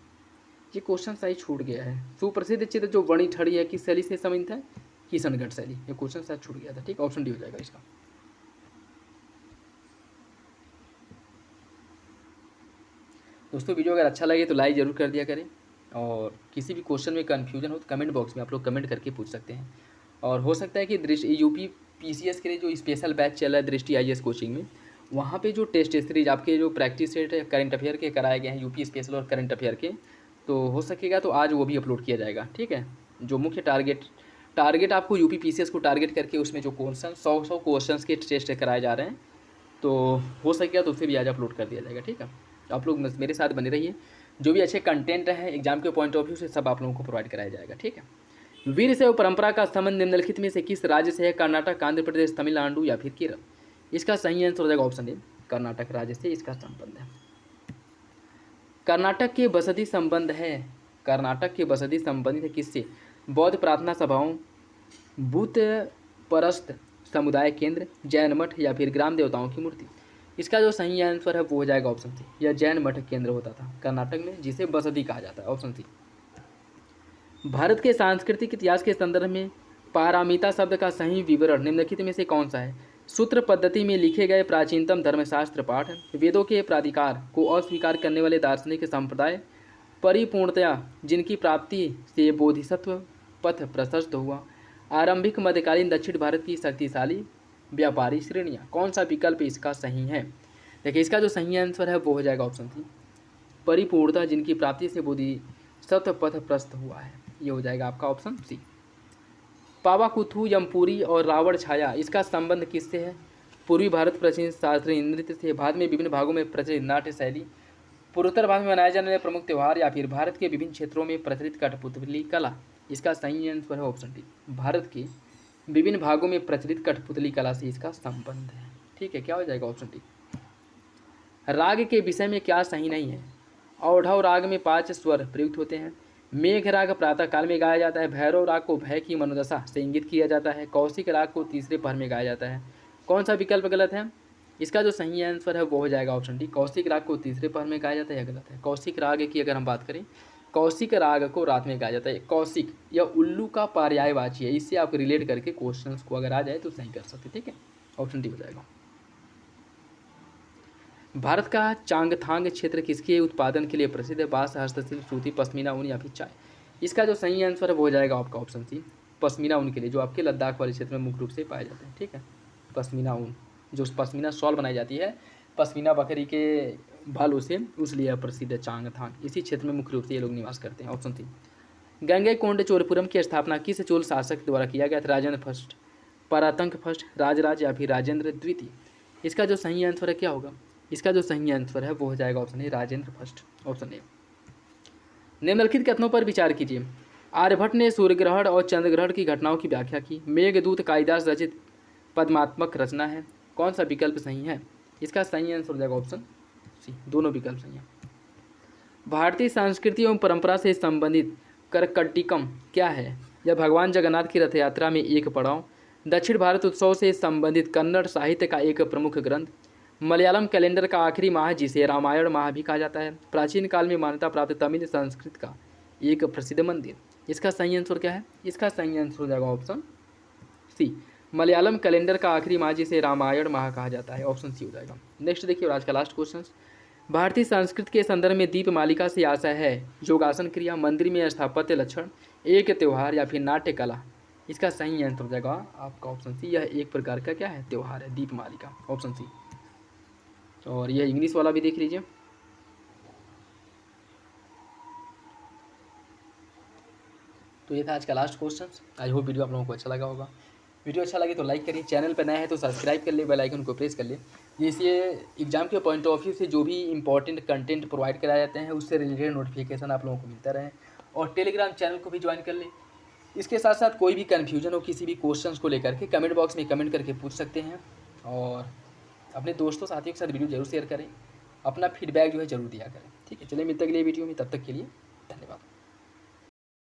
ये क्वेश्चन साइज छूट गया है। सुप्रसिद्ध चित्र जो वणी ठड़ी है किस शैली से संबंधित है? किशनगढ़ शैली। ये क्वेश्चन शायद छूट गया था। ठीक, ऑप्शन डी हो जाएगा इसका। दोस्तों वीडियो अगर अच्छा लगे तो लाइक ज़रूर कर दिया करें, और किसी भी क्वेश्चन में कन्फ्यूजन हो तो कमेंट बॉक्स में आप लोग कमेंट करके पूछ सकते हैं। और हो सकता है कि दृष्टि यूपी पीसीएस के लिए जो स्पेशल बैच चल रहा है दृष्टि आईएएस कोचिंग में, वहाँ पे जो टेस्ट सीरीज आपके जो प्रैक्टिस सेट है करंट अफेयर के कराए गए हैं, यूपी स्पेशल और करंट अफेयर के, तो हो सकेगा तो आज वो भी अपलोड किया जाएगा। ठीक है, जो मुख्य टारगेट आपको यूपी पीसीएस को टारगेट करके उसमें जो क्वेश्चन 100 क्वेश्चन के टेस्ट कराए जा रहे हैं, तो हो सकेगा तो उसे भी आज अपलोड कर दिया जाएगा। ठीक है, आप लोग मेरे साथ बने रहिए, जो भी अच्छे कंटेंट हैं एग्जाम के पॉइंट ऑफ व्यू से सब आप लोगों को प्रोवाइड कराया जाएगा। ठीक है, वीर शैव परंपरा का संबंध निम्नलिखित में से किस राज्य से है? कर्नाटक, आंध्र प्रदेश, तमिलनाडु या फिर केरल? इसका सही आंसर हो जाएगा ऑप्शन ए, कर्नाटक राज्य से इसका संबंध है। कर्नाटक के बसती संबंध है, कर्नाटक के बसती संबंधित है किससे? बौद्ध प्रार्थना सभाओं, बुद्ध परस्त समुदाय केंद्र, जैन मठ या फिर ग्राम देवताओं की मूर्ति? इसका जो सही आंसर है वो हो जाएगा ऑप्शन सी, यह जैन मठ केंद्र होता था कर्नाटक में जिसे बसती कहा जाता है, ऑप्शन सी। भारत के सांस्कृतिक इतिहास के संदर्भ में पारामिता शब्द का सही विवरण निम्नलिखित में से कौन सा है? सूत्र पद्धति में लिखे गए प्राचीनतम धर्मशास्त्र पाठ, वेदों के प्राधिकार को अस्वीकार करने वाले दार्शनिक संप्रदाय, परिपूर्णतया जिनकी प्राप्ति से बोधिसत्व पथ प्रशस्त हुआ, आरंभिक मध्यकालीन दक्षिण भारत की शक्तिशाली व्यापारी श्रेणियाँ? कौन सा विकल्प इसका सही है? देखिए इसका जो सही आंसर है वो हो जाएगा ऑप्शन सी, परिपूर्णता जिनकी प्राप्ति से बोधिसत्व पथ प्रशस्त हुआ है, ये हो जाएगा आपका ऑप्शन सी। पावाकुथु, यमपुरी और रावण छाया, इसका संबंध किससे है? पूर्वी भारत प्राचीन शास्त्रीय नृत्य से, भारत में विभिन्न भागों में प्रचलित नाट्य शैली, पूर्वोत्तर भारत में मनाए जाने वाले प्रमुख त्यौहार या फिर भारत के विभिन्न क्षेत्रों में प्रचलित कठपुतली कला? इसका सही आंसर है ऑप्शन डी, भारत के विभिन्न भागों में प्रचलित कठपुतली कला से इसका संबंध है। ठीक है, क्या हो जाएगा ऑप्शन डी। राग के विषय में क्या सही नहीं है? औढ़व राग में 5 स्वर प्रयुक्त होते हैं, मेघ राग प्रातः काल में गाया जाता है, भैरव राग को भय की मनोदशा से इंगित किया जाता है, कौशिक राग को तीसरे पहर में गाया जाता है। कौन सा विकल्प गलत है? इसका जो सही आंसर है वो हो जाएगा ऑप्शन डी, कौशिक राग को तीसरे पहर में गाया जाता है, यह गलत है। कौशिक राग की अगर हम बात करें, कौशिक राग को रात में गाया जाता है। कौशिक या उल्लू का पर्यायवाची है, इससे आप रिलेट करके क्वेश्चंस को अगर आ जाए तो सही कर सकते। ठीक है, ऑप्शन डी हो जाएगा। भारत का चांगथांग क्षेत्र किसके उत्पादन के लिए प्रसिद्ध है? बांस, हस्तशिल्प, सूती, पश्मीना ऊन या फिर चाय? इसका जो सही आंसर है वो हो जाएगा आपका ऑप्शन सी, पश्मीना ऊन के लिए, जो आपके लद्दाख वाले क्षेत्र में मुख्य रूप से पाए जाते हैं। ठीक है, पश्मीना ऊन, जो पश्मीना शॉल बनाई जाती है पश्मीना बकरी के बालों से, उसलिए प्रसिद्ध है चांगथांग। इसी क्षेत्र में मुख्य रूप से ये लोग निवास करते हैं, ऑप्शन सी। गंगईकोंड चोलपुरम की स्थापना किस चोल शासक द्वारा किया गया था? राजेंद्र फर्स्ट, परातंक फर्स्ट, राजराज या फिर राजेंद्र द्वितीय? इसका जो सही आंसर है क्या होगा? इसका जो सही आंसर है वो हो जाएगा option A, Rajendra first, option A. निम्नलिखित कथनों पर विचार कीजिए। आर्यभट्ट ने सूर्यग्रहण और चंद्रग्रहण की घटनाओं की व्याख्या की, मेघदूत कालिदास रचित पद्मात्मक रचना है। कौन सा विकल्प सही है? इसका सही आंसर हो जाएगा ऑप्शन सी, दोनों विकल्प सही हैं। भारतीय संस्कृति एवं परंपरा से संबंधित करकट्टिकम क्या है? यह भगवान जगन्नाथ की रथ यात्रा में एक पड़ाव, दक्षिण भारत उत्सव से संबंधित कन्नड़ साहित्य का एक प्रमुख ग्रंथ, मलयालम कैलेंडर का आखिरी माह जिसे रामायण माह भी कहा जाता है, प्राचीन काल में मान्यता प्राप्त तमिल संस्कृत का एक प्रसिद्ध मंदिर? इसका सही आंसर क्या है? इसका सही आंसर हो जाएगा ऑप्शन सी, मलयालम कैलेंडर का आखिरी माह जिसे रामायण माह कहा जाता है, ऑप्शन सी हो जाएगा। नेक्स्ट देखिए, और आज का लास्ट क्वेश्चन, भारतीय संस्कृति के संदर्भ में दीप मालिका से आशय है योगासन क्रिया, मंदिर में स्थापत्य लक्षण, एक त्यौहार या फिर नाट्य कला? इसका सही आंसर हो जाएगा आपका ऑप्शन सी, यह एक प्रकार का क्या है? त्यौहार है, दीप मालिका, ऑप्शन सी। और यह इंग्लिश वाला भी देख लीजिए। तो ये था आज का last question. I hope video आप लोगों को अच्छा लगा होगा। वीडियो अच्छा लगे तो लाइक करिए, चैनल पर नया है तो सब्सक्राइब कर ले, बेल आइकन को प्रेस कर ले, जिससे एग्जाम के पॉइंट ऑफ व्यू से जो भी इंपॉर्टेंट कंटेंट प्रोवाइड कराए जाते हैं उससे रिलेटेड नोटिफिकेशन आप लोगों को मिलता रहे। और टेलीग्राम चैनल को भी ज्वाइन कर ले। इसके साथ साथ कोई भी कन्फ्यूजन हो किसी भी क्वेश्चन को लेकर के कमेंट बॉक्स में कमेंट करके पूछ सकते हैं, और अपने दोस्तों साथियों के साथ वीडियो जरूर शेयर करें, अपना फीडबैक जो है जरूर दिया करें। ठीक है, चलिए मिलते हैं अगले वीडियो में, तब तक के लिए